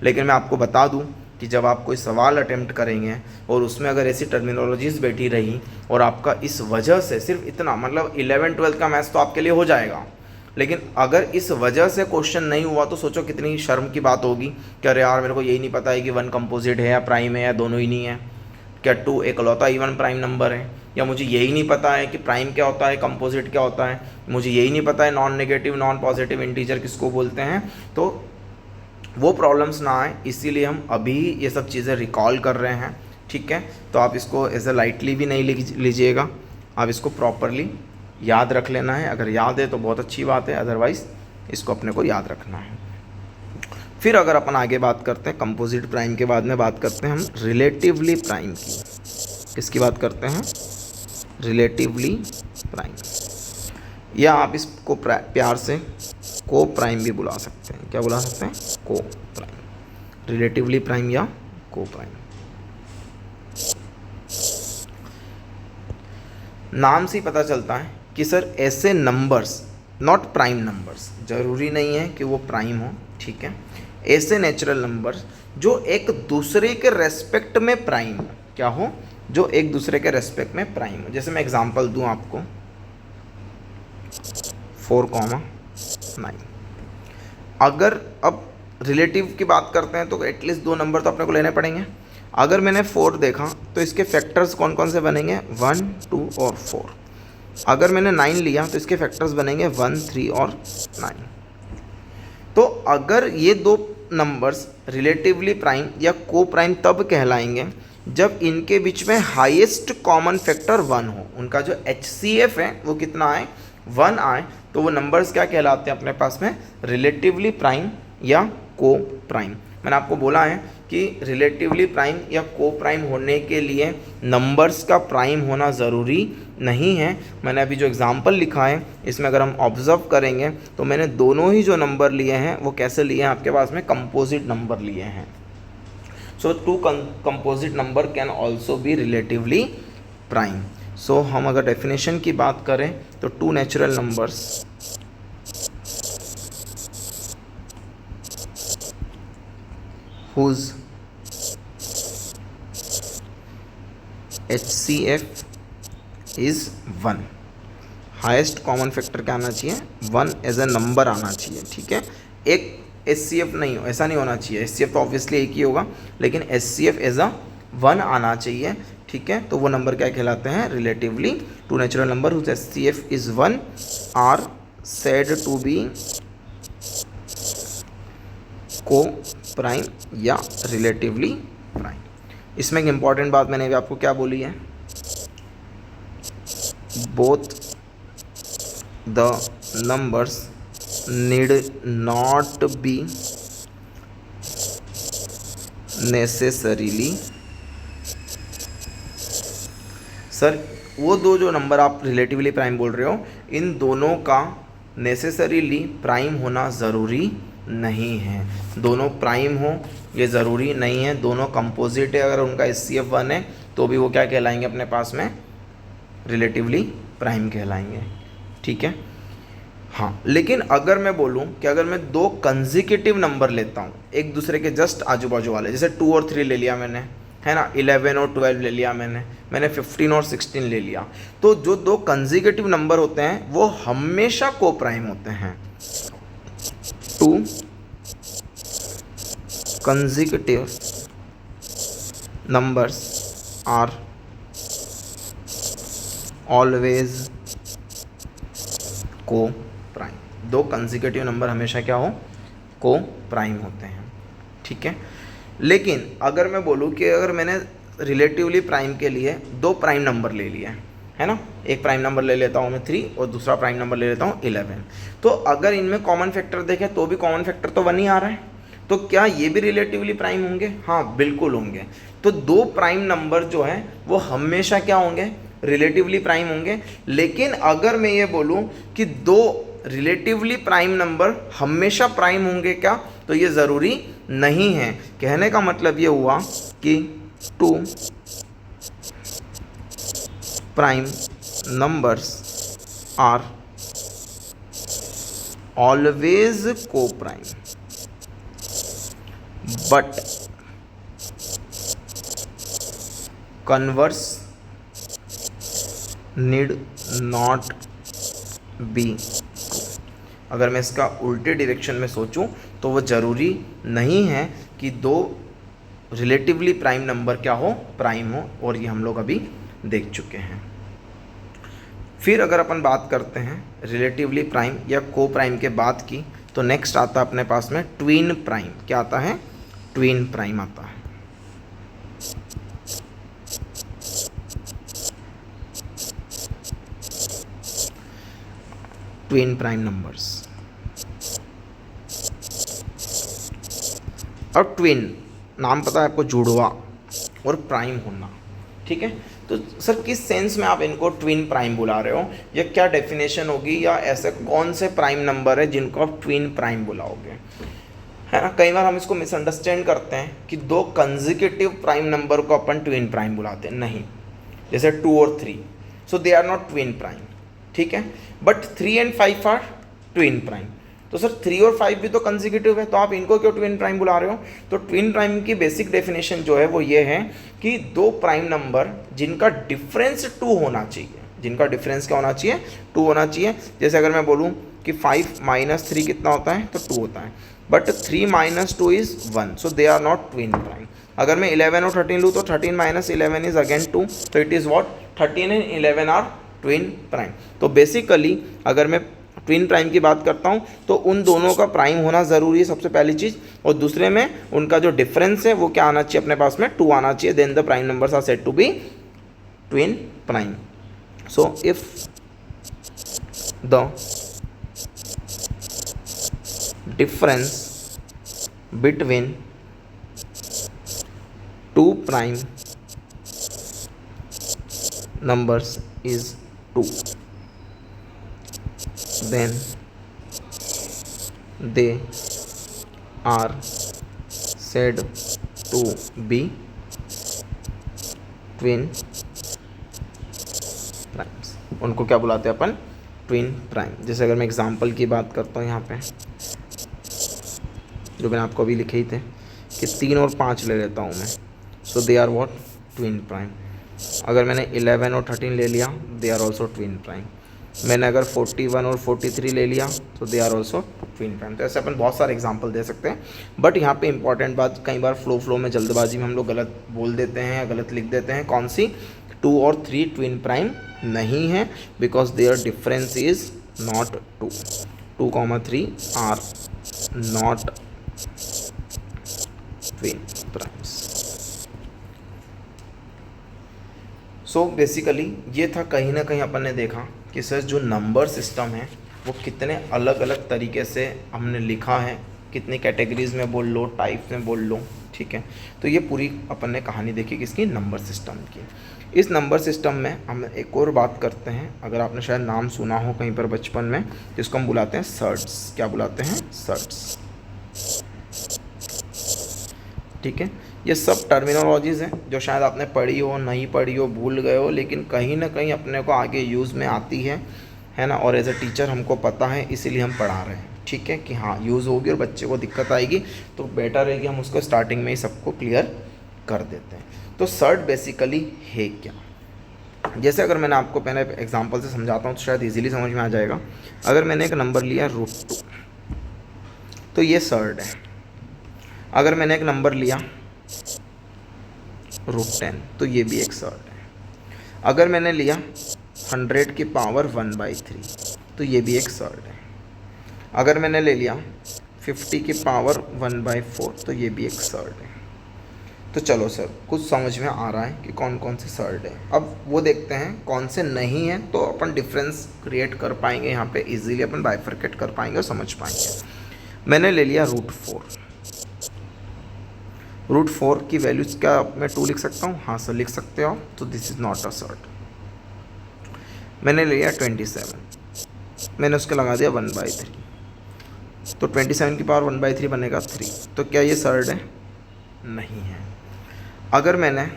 लेकिन मैं आपको बता दूं कि जब आप कोई सवाल अटेम्प्ट करेंगे और उसमें अगर ऐसी टर्मिनोलॉजीज़ बैठी रही और आपका इस वजह से सिर्फ इतना, मतलब 11th-12th का मैथ्स तो आपके लिए हो जाएगा, लेकिन अगर इस वजह से क्वेश्चन नहीं हुआ तो सोचो कितनी शर्म की बात होगी कि अरे यार मेरे को यही नहीं पता है कि 1 कंपोजिट है या प्राइम है या दोनों ही नहीं है, क्या 2 एकलौता इवन प्राइम नंबर है, या मुझे यही नहीं पता है कि प्राइम क्या होता है, कंपोजिट क्या होता है, मुझे यही नहीं पता है non negative non positive integer किसको बोलते हैं। तो वो प्रॉब्लम्स ना आए इसीलिए हम अभी ये सब चीज़ें रिकॉल कर रहे हैं, ठीक है। तो आप इसको एज ए लाइटली भी नहीं लीजिएगा, आप इसको प्रॉपरली याद रख लेना है। अगर याद है तो बहुत अच्छी बात है, अदरवाइज़ इसको अपने को याद रखना है। फिर अगर अपन आगे बात करते हैं कंपोजिट प्राइम के बाद में बात करते हैं हम रिलेटिवली प्राइम की। किसकी बात करते हैं? रिलेटिवली प्राइम, या आप इसको प्यार से को प्राइम भी बुला सकते हैं। क्या बुला सकते हैं? को प्राइम, रिलेटिवली प्राइम या को प्राइम। नाम से ही पता चलता है कि सर ऐसे नंबर्स, नॉट प्राइम नंबर्स, ज़रूरी नहीं है कि वो प्राइम हो, ठीक है, ऐसे नेचुरल नंबर्स जो एक दूसरे के रेस्पेक्ट में प्राइम हो। क्या हो? जो एक दूसरे के रेस्पेक्ट में प्राइम हो। जैसे मैं एग्जांपल दूं आपको, 4,9। अगर अब रिलेटिव की बात करते हैं तो एटलीस्ट 2 नंबर तो अपने को लेने पड़ेंगे। अगर मैंने 4 देखा तो इसके फैक्टर्स कौन कौन से बनेंगे? 1, 2 और 4। अगर मैंने 9 लिया तो इसके फैक्टर्स बनेंगे 1, 3 और 9। तो अगर ये 2 नंबर्स रिलेटिवली प्राइम या को प्राइम तब कहलाएंगे जब इनके बीच में हाईएस्ट कॉमन फैक्टर 1 हो। उनका जो HCF है वो कितना आए? 1 आए, तो वो नंबर्स क्या कहलाते हैं अपने पास में? रिलेटिवली प्राइम या को प्राइम। मैंने आपको बोला है कि रिलेटिवली प्राइम या को प्राइम होने के लिए नंबर्स का प्राइम होना ज़रूरी नहीं है। मैंने अभी जो एग्जांपल लिखा है इसमें अगर हम ऑब्जर्व करेंगे तो मैंने दोनों ही जो नंबर लिए हैं वो कैसे लिए हैं आपके पास में? कंपोजिट नंबर लिए हैं। So 2 composite number can also be relatively prime. So हम अगर डेफिनेशन की बात करें तो 2 natural numbers whose HCF is 1, highest common factor क्या आना चाहिए? 1 एज ए नंबर आना चाहिए, ठीक है। एक HCF नहीं हो, ऐसा नहीं होना चाहिए। HCF तो ऑब्वियसली एक ही होगा, लेकिन HCF एज अ 1 आना चाहिए, ठीक है। तो वो नंबर क्या कहलाते हैं? Relatively. 2 natural number whose HCF is 1 are said to be को प्राइम या रिलेटिवली प्राइम। इसमें एक इम्पॉर्टेंट बात मैंने भी आपको क्या बोली है? Both the numbers need not B necessarily. Sir वो 2 जो नंबर आप रिलेटिवली प्राइम बोल रहे हो, इन दोनों का नेसेसरीली प्राइम होना ज़रूरी नहीं है। दोनों प्राइम हो ये ज़रूरी नहीं है। दोनों कंपोजिट है, अगर उनका HCF 1 है तो भी वो क्या कहलाएंगे अपने पास में? रिलेटिवली प्राइम कहलाएंगे, ठीक है। हाँ, लेकिन अगर मैं बोलूँ कि अगर मैं 2 कंसेक्यूटिव नंबर लेता हूँ एक दूसरे के जस्ट आजू बाजू वाले, जैसे 2 और 3 ले लिया मैंने, है ना, 11 और 12 ले लिया मैंने 15 और 16 ले लिया, तो जो 2 कंसेक्यूटिव नंबर होते हैं वो हमेशा को प्राइम होते हैं। 2 consecutive numbers are always को प्राइम। 2 कंसेक्यूटिव नंबर हमेशा क्या हो? को प्राइम होते हैं, ठीक है। लेकिन अगर मैं बोलूँ कि अगर मैंने रिलेटिवली प्राइम के लिए 2 प्राइम नंबर ले लिए, है ना, एक प्राइम नंबर ले लेता हूँ मैं 3 और दूसरा प्राइम नंबर ले लेता हूँ 11, तो अगर इनमें कॉमन फैक्टर देखें तो भी कॉमन फैक्टर तो 1 ही आ रहा है, तो क्या ये भी रिलेटिवली प्राइम होंगे? हाँ बिल्कुल होंगे। तो 2 प्राइम नंबर जो है वो हमेशा क्या होंगे? रिलेटिवली प्राइम होंगे। लेकिन अगर मैं ये बोलूँ कि दो रिलेटिवली प्राइम नंबर हमेशा प्राइम होंगे क्या, तो ये ज़रूरी नहीं है। कहने का मतलब ये हुआ कि two prime numbers are always coprime, but converse need not be. अगर मैं इसका उल्टे डायरेक्शन में सोचूं तो वो ज़रूरी नहीं है कि दो रिलेटिवली प्राइम नंबर क्या हो, प्राइम हो, और ये हम लोग अभी देख चुके हैं। फिर अगर अपन बात करते हैं रिलेटिवली प्राइम या को प्राइम के बाद की, तो नेक्स्ट आता है अपने पास में ट्विन प्राइम। क्या आता है? ट्विन प्राइम आता है। Twin prime numbers. और ट्विन नाम पता है आपको, जुड़वा और प्राइम होना, ठीक है। तो सर किस सेंस में आप इनको ट्विन प्राइम बुला रहे हो, या क्या डेफिनेशन होगी, या ऐसे कौन से प्राइम नंबर है जिनको आप ट्विन प्राइम बुलाओगे, है ना। कई बार हम इसको मिसअंडरस्टैंड करते हैं कि दो कंसेक्यूटिव प्राइम नंबर को अपन ट्विन प्राइम बुलाते हैं। नहीं, जैसे 2 और 3, so they are not twin prime, ठीक है। But 3 and 5 are twin prime. तो सर 3 और 5 भी तो कंसेक्यूटिव है, तो आप इनको क्यों ट्विन प्राइम बुला रहे हो? तो ट्विन प्राइम की बेसिक डेफिनेशन जो है वो ये है कि दो प्राइम नंबर जिनका डिफरेंस 2 होना चाहिए। जिनका डिफरेंस क्या होना चाहिए? 2 होना चाहिए। जैसे अगर मैं बोलूँ कि 5 - 3 कितना होता है, तो 2 होता है। But 3 - 2 is 1, so they are not twin prime. अगर मैं 11 और 13 लूँ तो 13 - 11 इज अगेन 2, तो it is what, 13 and 11 are twin prime. तो बेसिकली अगर मैं ट्विन प्राइम की बात करता हूँ तो उन दोनों का प्राइम होना ज़रूरी है, सबसे पहली चीज़। और दूसरे में उनका जो डिफरेंस है वो क्या आना चाहिए अपने पास में? 2 आना चाहिए। Then the prime numbers are said to be twin prime. So if the difference between 2 prime numbers is 2, then they are said to be twin primes। उनको क्या बुलाते हैं अपन? Twin prime. जैसे अगर मैं एग्जांपल की बात करता हूँ यहाँ पे, जो मैंने आपको अभी लिखे ही थे कि 3 और 5 ले लेता हूँ मैं, so they are what, twin prime. अगर मैंने 11 और 13 ले लिया, they are also twin prime. मैंने अगर 41 और 43 ले लिया तो they are also twin prime. तो ऐसे अपन बहुत सारे एग्जांपल दे सकते हैं। बट यहाँ पे इंपॉर्टेंट बात, कई बार फ्लो में जल्दबाजी में हम लोग गलत बोल देते हैं या गलत लिख देते हैं। कौन सी? 2 और 3 ट्विन प्राइम नहीं है, because their difference is not 2। 2, 3 are not twin primes. So basically ये था, कहीं ना कहीं अपन ने देखा कि सर जो नंबर सिस्टम है वो कितने अलग अलग तरीके से हमने लिखा है, कितनी कैटेगरीज में बोल लो, टाइप में बोल लो, ठीक है। तो ये पूरी अपन ने कहानी देखी किसकी? नंबर सिस्टम की। इस नंबर सिस्टम में हम एक और बात करते हैं, अगर आपने शायद नाम सुना हो कहीं पर बचपन में, जिसको हम बुलाते हैं सर्ट्स। क्या बुलाते हैं? सर्ट्स, ठीक है। ये सब टर्मिनोलॉजीज़ हैं जो शायद आपने पढ़ी हो, नहीं पढ़ी हो, भूल गए हो, लेकिन कहीं ना कहीं अपने को आगे यूज़ में आती है ना। और एज ए टीचर हमको पता है, इसीलिए हम पढ़ा रहे हैं, ठीक है, कि हाँ यूज़ होगी और बच्चे को दिक्कत आएगी तो बेटर है कि हम उसको स्टार्टिंग में ही सबको क्लियर कर देते हैं। तो सर्ट बेसिकली है क्या? जैसे अगर मैंने आपको पहले एग्जाम्पल से समझाता हूँ तो शायद ईजिली समझ में आ जाएगा। अगर मैंने एक नंबर लिया √2, तो ये सर्ट है। अगर मैंने एक नंबर लिया √10, तो ये भी एक सर्ट है। अगर मैंने लिया 100 की पावर 1/3, तो ये भी एक सर्ट है। अगर मैंने ले लिया 50 की पावर 1/4, तो ये भी एक सर्ट है। तो चलो सर, कुछ समझ में आ रहा है कि कौन कौन से सर्ट है। अब वो देखते हैं कौन से नहीं हैं, तो अपन डिफरेंस क्रिएट कर पाएंगे यहाँ पे, इजीली अपन बाइफरकेट कर पाएंगे और समझ पाएंगे। मैंने ले लिया √4। √4 की वैल्यूज़ क्या मैं 2 लिख सकता हूँ? हाँ सर लिख सकते हो। तो this is not a surd. मैंने ले लिया 27, मैंने उसके लगा दिया 1/3, तो 27 की पावर 1/3 बनेगा 3। तो क्या ये सर्ड है? नहीं है। अगर मैंने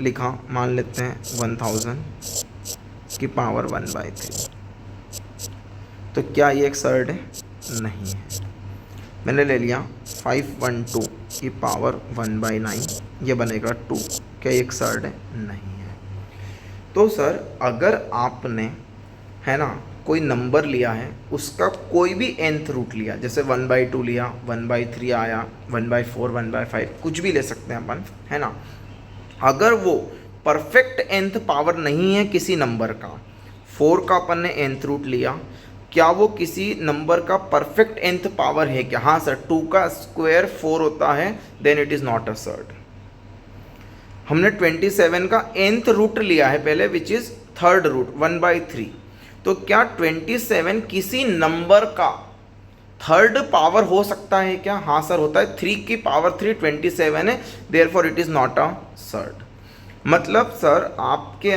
लिखा, मान लेते हैं 1000 की पावर 1/3, तो क्या ये एक सर्ड है? नहीं है। मैंने ले लिया 512 की पावर 1/9, ये बनेगा 2, क्या ये एक सर्ड है? नहीं है। तो सर अगर आपने, है ना, कोई नंबर लिया है, उसका कोई भी nth रूट लिया, जैसे 1/2 लिया, 1/3 आया, 1/4, 1/5, कुछ भी ले सकते हैं अपन, है ना। अगर वो परफेक्ट nth पावर नहीं है किसी नंबर का, 4 का अपन ने nth रूट लिया, क्या वो किसी नंबर का परफेक्ट nth पावर है क्या? हाँ सर, 2 का स्क्वायर 4 होता है, then it is not a surd. हमने 27 का nth रूट लिया है पहले, विच इज़ थर्ड रूट 1/3, तो क्या 27 किसी नंबर का थर्ड पावर हो सकता है क्या? हाँ सर होता है। 3 की पावर 3 27 है, therefore it is not a surd. मतलब सर आपके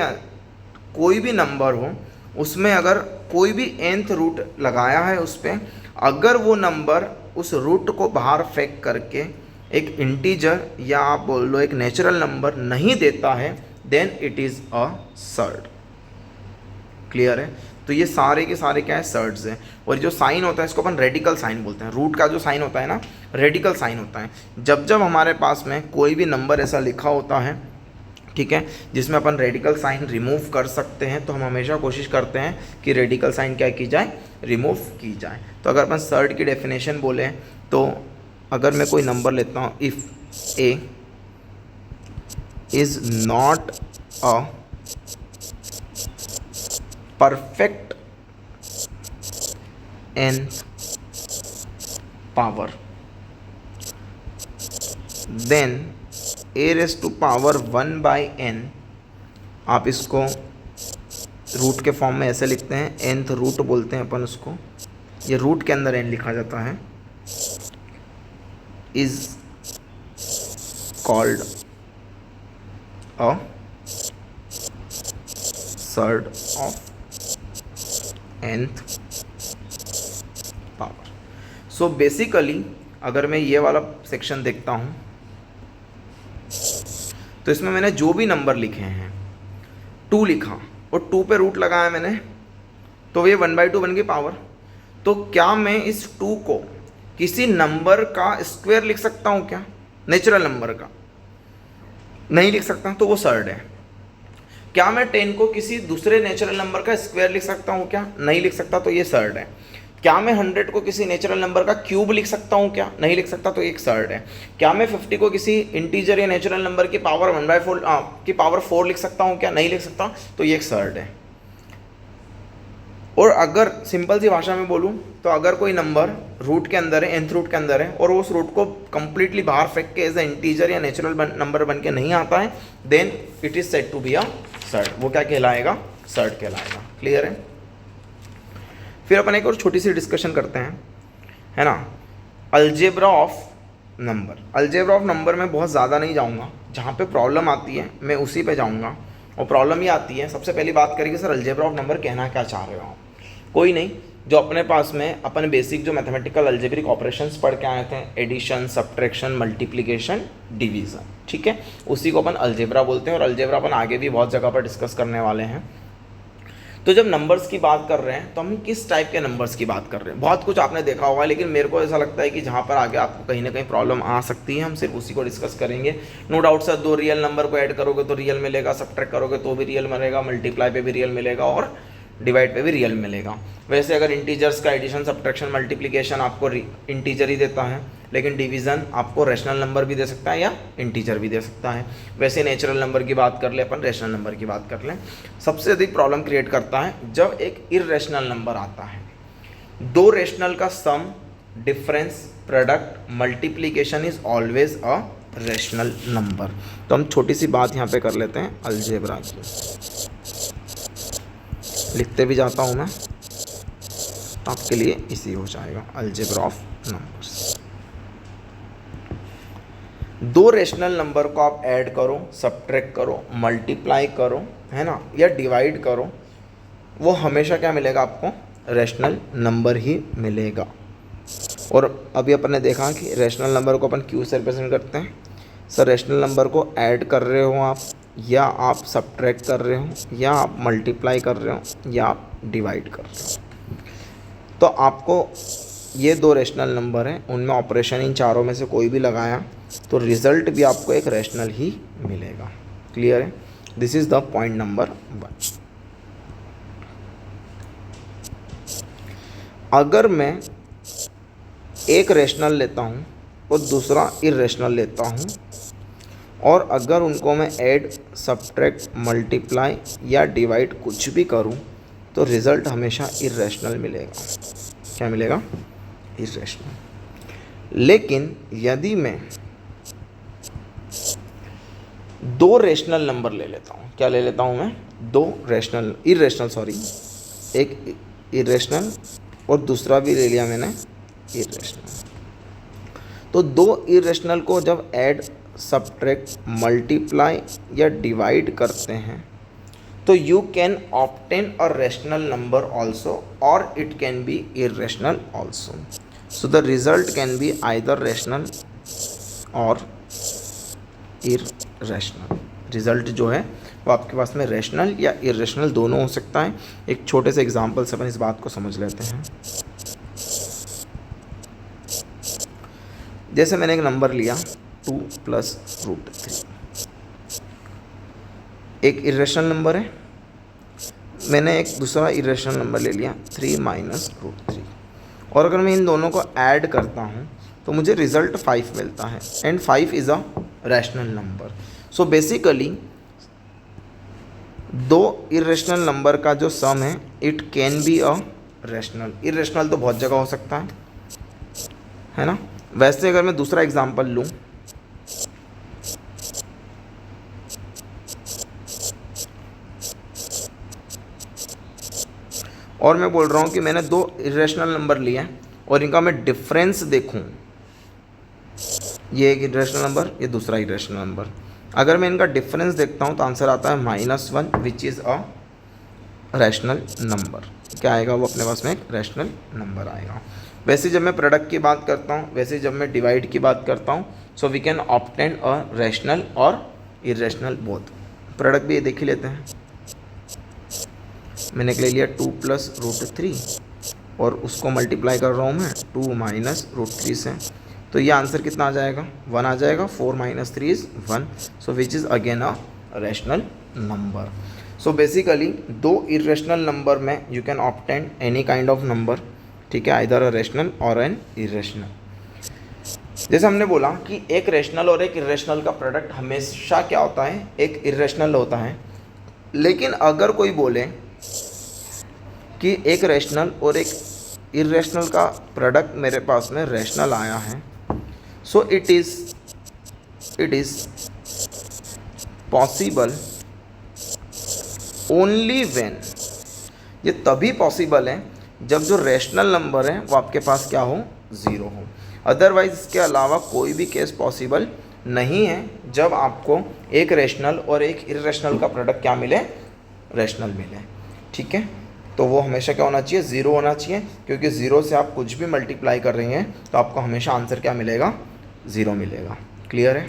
कोई भी नंबर हो, उसमें अगर कोई भी nth रूट लगाया है उस पर, अगर वो नंबर उस रूट को बाहर फेंक करके एक इंटीजर या आप बोल लो एक नेचुरल नंबर नहीं देता है, then it is a surd. Clear है? तो ये सारे के सारे क्या है? सर्ड्स हैं। और जो साइन होता है इसको अपन रेडिकल साइन बोलते हैं। रूट का जो साइन होता है ना, रेडिकल साइन होता है। जब जब हमारे पास में कोई भी नंबर ऐसा लिखा होता है, ठीक है, जिसमें अपन रेडिकल साइन रिमूव कर सकते हैं, तो हम हमेशा कोशिश करते हैं कि रेडिकल साइन क्या की जाए? रिमूव की जाए। तो अगर अपन सर्ड की डेफिनेशन बोले, तो अगर मैं कोई नंबर लेता हूँ, if a is not a perfect nth power, then a⁻1/n, आप इसको रूट के फॉर्म में ऐसे लिखते हैं, nth रूट बोलते हैं अपन उसको, ये रूट के अंदर n लिखा जाता है, is called a surd of nth power. So basically अगर मैं ये वाला सेक्शन देखता हूँ, तो इसमें मैंने जो भी नंबर लिखे हैं, 2 लिखा और 2 पे रूट लगाया मैंने, तो ये 1/2 बन गई पावर। तो क्या मैं इस 2 को किसी नंबर का स्क्वायर लिख सकता हूँ क्या? नेचुरल नंबर का नहीं लिख सकता, तो वो सर्ड है। क्या मैं 10 को किसी दूसरे नेचुरल नंबर का स्क्वायर लिख सकता हूँ क्या? नहीं लिख सकता, तो ये सर्ड है। क्या मैं 100 को किसी नेचुरल नंबर का क्यूब लिख सकता हूँ क्या? नहीं लिख सकता, तो एक सर्ड है। क्या मैं 50 को किसी इंटीजर या नेचुरल नंबर की पावर 1/4 की पावर 4 लिख सकता हूँ क्या? नहीं लिख सकता, तो ये एक सर्ड है। और अगर सिंपल सी भाषा में बोलूँ, तो अगर कोई नंबर रूट के अंदर है, nth रूट के अंदर है, और उस रूट को कंप्लीटली बाहर फेंक के एज ए इंटीजर या नेचुरल नंबर बन के नहीं आता है, then it is said to be a surd. वो क्या कहलाएगा? सर्ड कहलाएगा। क्लियर है? फिर अपन एक और छोटी सी डिस्कशन करते हैं, है ना, algebra of number. Algebra of number में बहुत ज़्यादा नहीं जाऊँगा, जहाँ पे प्रॉब्लम आती है मैं उसी पे जाऊँगा। और प्रॉब्लम ये आती है, सबसे पहली बात करेंगे सर अलजेब्रा ऑफ नंबर कहना क्या चाह रहे हो आप? कोई नहीं, जो अपने पास में अपन बेसिक जो मैथमेटिकल अलजेब्रिक ऑपरेशंस पढ़ के आए थे, एडिशन, सब्ट्रैक्शन, मल्टीप्लिकेशन, डिवीज़न, ठीक है, उसी को अपन अलजेब्रा बोलते हैं। और अलजेब्रा अपन आगे भी बहुत जगह पर डिस्कस करने वाले हैं। तो जब नंबर्स की बात कर रहे हैं, तो हम किस टाइप के नंबर्स की बात कर रहे हैं? बहुत कुछ आपने देखा होगा, लेकिन मेरे को ऐसा लगता है कि जहाँ पर आगे आपको कहीं ना कहीं प्रॉब्लम आ सकती है, हम सिर्फ उसी को डिस्कस करेंगे। No doubt sir, 2 real number को ऐड करोगे तो रियल मिलेगा, सब्ट्रैक्ट करोगे तो भी रियल मिलेगा, मल्टीप्लाई पे भी रियल मिलेगा और डिवाइड पे भी रियल मिलेगा। वैसे अगर इंटीजर्स का एडिशन, सब्ट्रैक्शन, मल्टीप्लिकेशन आपको इंटीजर ही देता है, लेकिन डिवीज़न आपको रैशनल नंबर भी दे सकता है या इंटीजर भी दे सकता है। वैसे नेचुरल नंबर की बात कर ले अपन, रैशनल नंबर की बात कर लें, सबसे अधिक प्रॉब्लम क्रिएट करता है जब एक इररेशनल नंबर आता है। 2 रैशनल का sum, difference, product, multiplication is always a rational number. तो हम छोटी सी बात यहाँ पे कर लेते हैं अलजेब्रा की, लिखते भी जाता हूँ मैं, आपके लिए इजी हो जाएगा। Algebra of numbers, 2 rational number को आप ऐड करो, सब्ट्रैक्ट करो, मल्टीप्लाई करो, है ना, या डिवाइड करो, वो हमेशा क्या मिलेगा आपको, रैशनल नंबर ही मिलेगा। और अभी अपन ने देखा कि रैशनल नंबर को अपन क्यों से रिप्रेजेंट करते हैं। सर रैशनल नंबर को ऐड कर रहे हो आप, या आप सब्ट्रैक्ट कर रहे हो, या आप मल्टीप्लाई कर रहे हो, या आप डिवाइड कर रहे हो, तो आपको ये दो रैशनल नंबर हैं, उनमें ऑपरेशन इन चारों में से कोई भी लगाया तो रिज़ल्ट भी आपको एक रैशनल ही मिलेगा। क्लियर है? This is the point number 1। अगर मैं एक रैशनल लेता हूँ और दूसरा इर्रेशनल लेता हूँ, और अगर उनको मैं ऐड, सब्ट्रैक्ट, मल्टीप्लाई या डिवाइड कुछ भी करूँ तो रिज़ल्ट हमेशा इर्रेशनल मिलेगा। क्या मिलेगा? इर्रेशनल। लेकिन यदि मैं दो रेशनल नंबर ले लेता हूँ, क्या ले लेता हूँ मैं? दो रैशनल, इर्रेशनल सॉरी, एक इर्रेशनल और दूसरा भी ले लिया मैंने इर्रेशनल, तो दो इर्रेशनल को जब ऐड, सब्ट्रैक्ट, मल्टीप्लाई या डिवाइड करते हैं तो you can obtain a rational number also और it can be irrational also. So the result can be either rational और इर्रेशनल। रिजल्ट जो है वो आपके पास में रैशनल या इर्रेशनल दोनों हो सकता है। एक छोटे से एग्जांपल से अपन इस बात को समझ लेते हैं। जैसे मैंने एक नंबर लिया 2 + √3, एक इर्रेशनल नंबर है। मैंने एक दूसरा इर्रेशनल नंबर ले लिया 3 - √3, और अगर मैं इन दोनों को ऐड करता हूँ तो मुझे रिजल्ट 5 मिलता है, and 5 is a rational number. So basically दो इर्रेशनल नंबर का जो सम है it can be a rational. Irrational तो बहुत जगह हो सकता है ना। वैसे अगर मैं दूसरा एग्जांपल लूँ, और मैं बोल रहा हूँ कि मैंने दो इर्रेशनल नंबर लिए हैं और इनका मैं डिफरेंस देखूँ, ये एक इर्रेशनल नंबर, ये दूसरा इर्रेशनल नंबर, अगर मैं इनका डिफरेंस देखता हूँ तो आंसर आता है -1 which is a rational number. क्या आएगा? वो अपने पास में एक रैशनल नंबर आएगा। वैसे जब मैं प्रोडक्ट की बात करता हूँ, वैसे जब मैं डिवाइड की बात करता हूँ, so we can obtain a rational और इर्रेशनल बोथ। प्रोडक्ट भी ये देख ही लेते हैं। मैंने ले लिया 2 + √3 और उसको मल्टीप्लाई कर रहा हूँ मैं 2 - √3 से, तो ये आंसर कितना आ जाएगा? 1 आ जाएगा। 4 - 3 is 1, so which is again a rational number. So basically दो इर्रेशनल नंबर में you can obtain any kind of number, ठीक है, आइदर अ रैशनल और एन इर्रेशनल। जैसे हमने बोला कि एक रैशनल और एक इर्रेशनल का प्रोडक्ट हमेशा क्या होता है? एक इर्रेशनल होता है। लेकिन अगर कोई बोले कि एक रैशनल और एक इर्रेशनल का प्रोडक्ट मेरे पास में रैशनल आया है, so it is possible only when, ये तभी पॉसिबल है जब जो रैशनल नंबर है वो आपके पास क्या हो? 0 हो। अदरवाइज इसके अलावा कोई भी केस पॉसिबल नहीं है जब आपको एक रैशनल और एक इर्रेशनल का प्रोडक्ट क्या मिले? रैशनल मिले। ठीक है, तो वो हमेशा क्या होना चाहिए? 0 होना चाहिए, क्योंकि 0 से आप कुछ भी मल्टीप्लाई कर रहे हैं तो आपको हमेशा आंसर क्या मिलेगा? 0 मिलेगा। क्लियर है?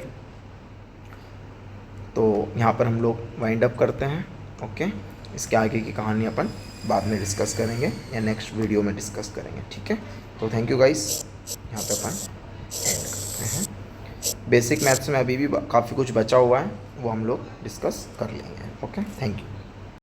तो यहाँ पर हम लोग वाइंड अप करते हैं। ओके, इसके आगे की कहानी अपन बाद में डिस्कस करेंगे या नेक्स्ट वीडियो में डिस्कस करेंगे। ठीक है, तो थैंक यू गाइस, यहाँ पे अपन एंड करते हैं। बेसिक मैथ्स में अभी भी काफ़ी कुछ बचा हुआ है, वो हम लोग डिस्कस कर लेंगे। Okay, thank you.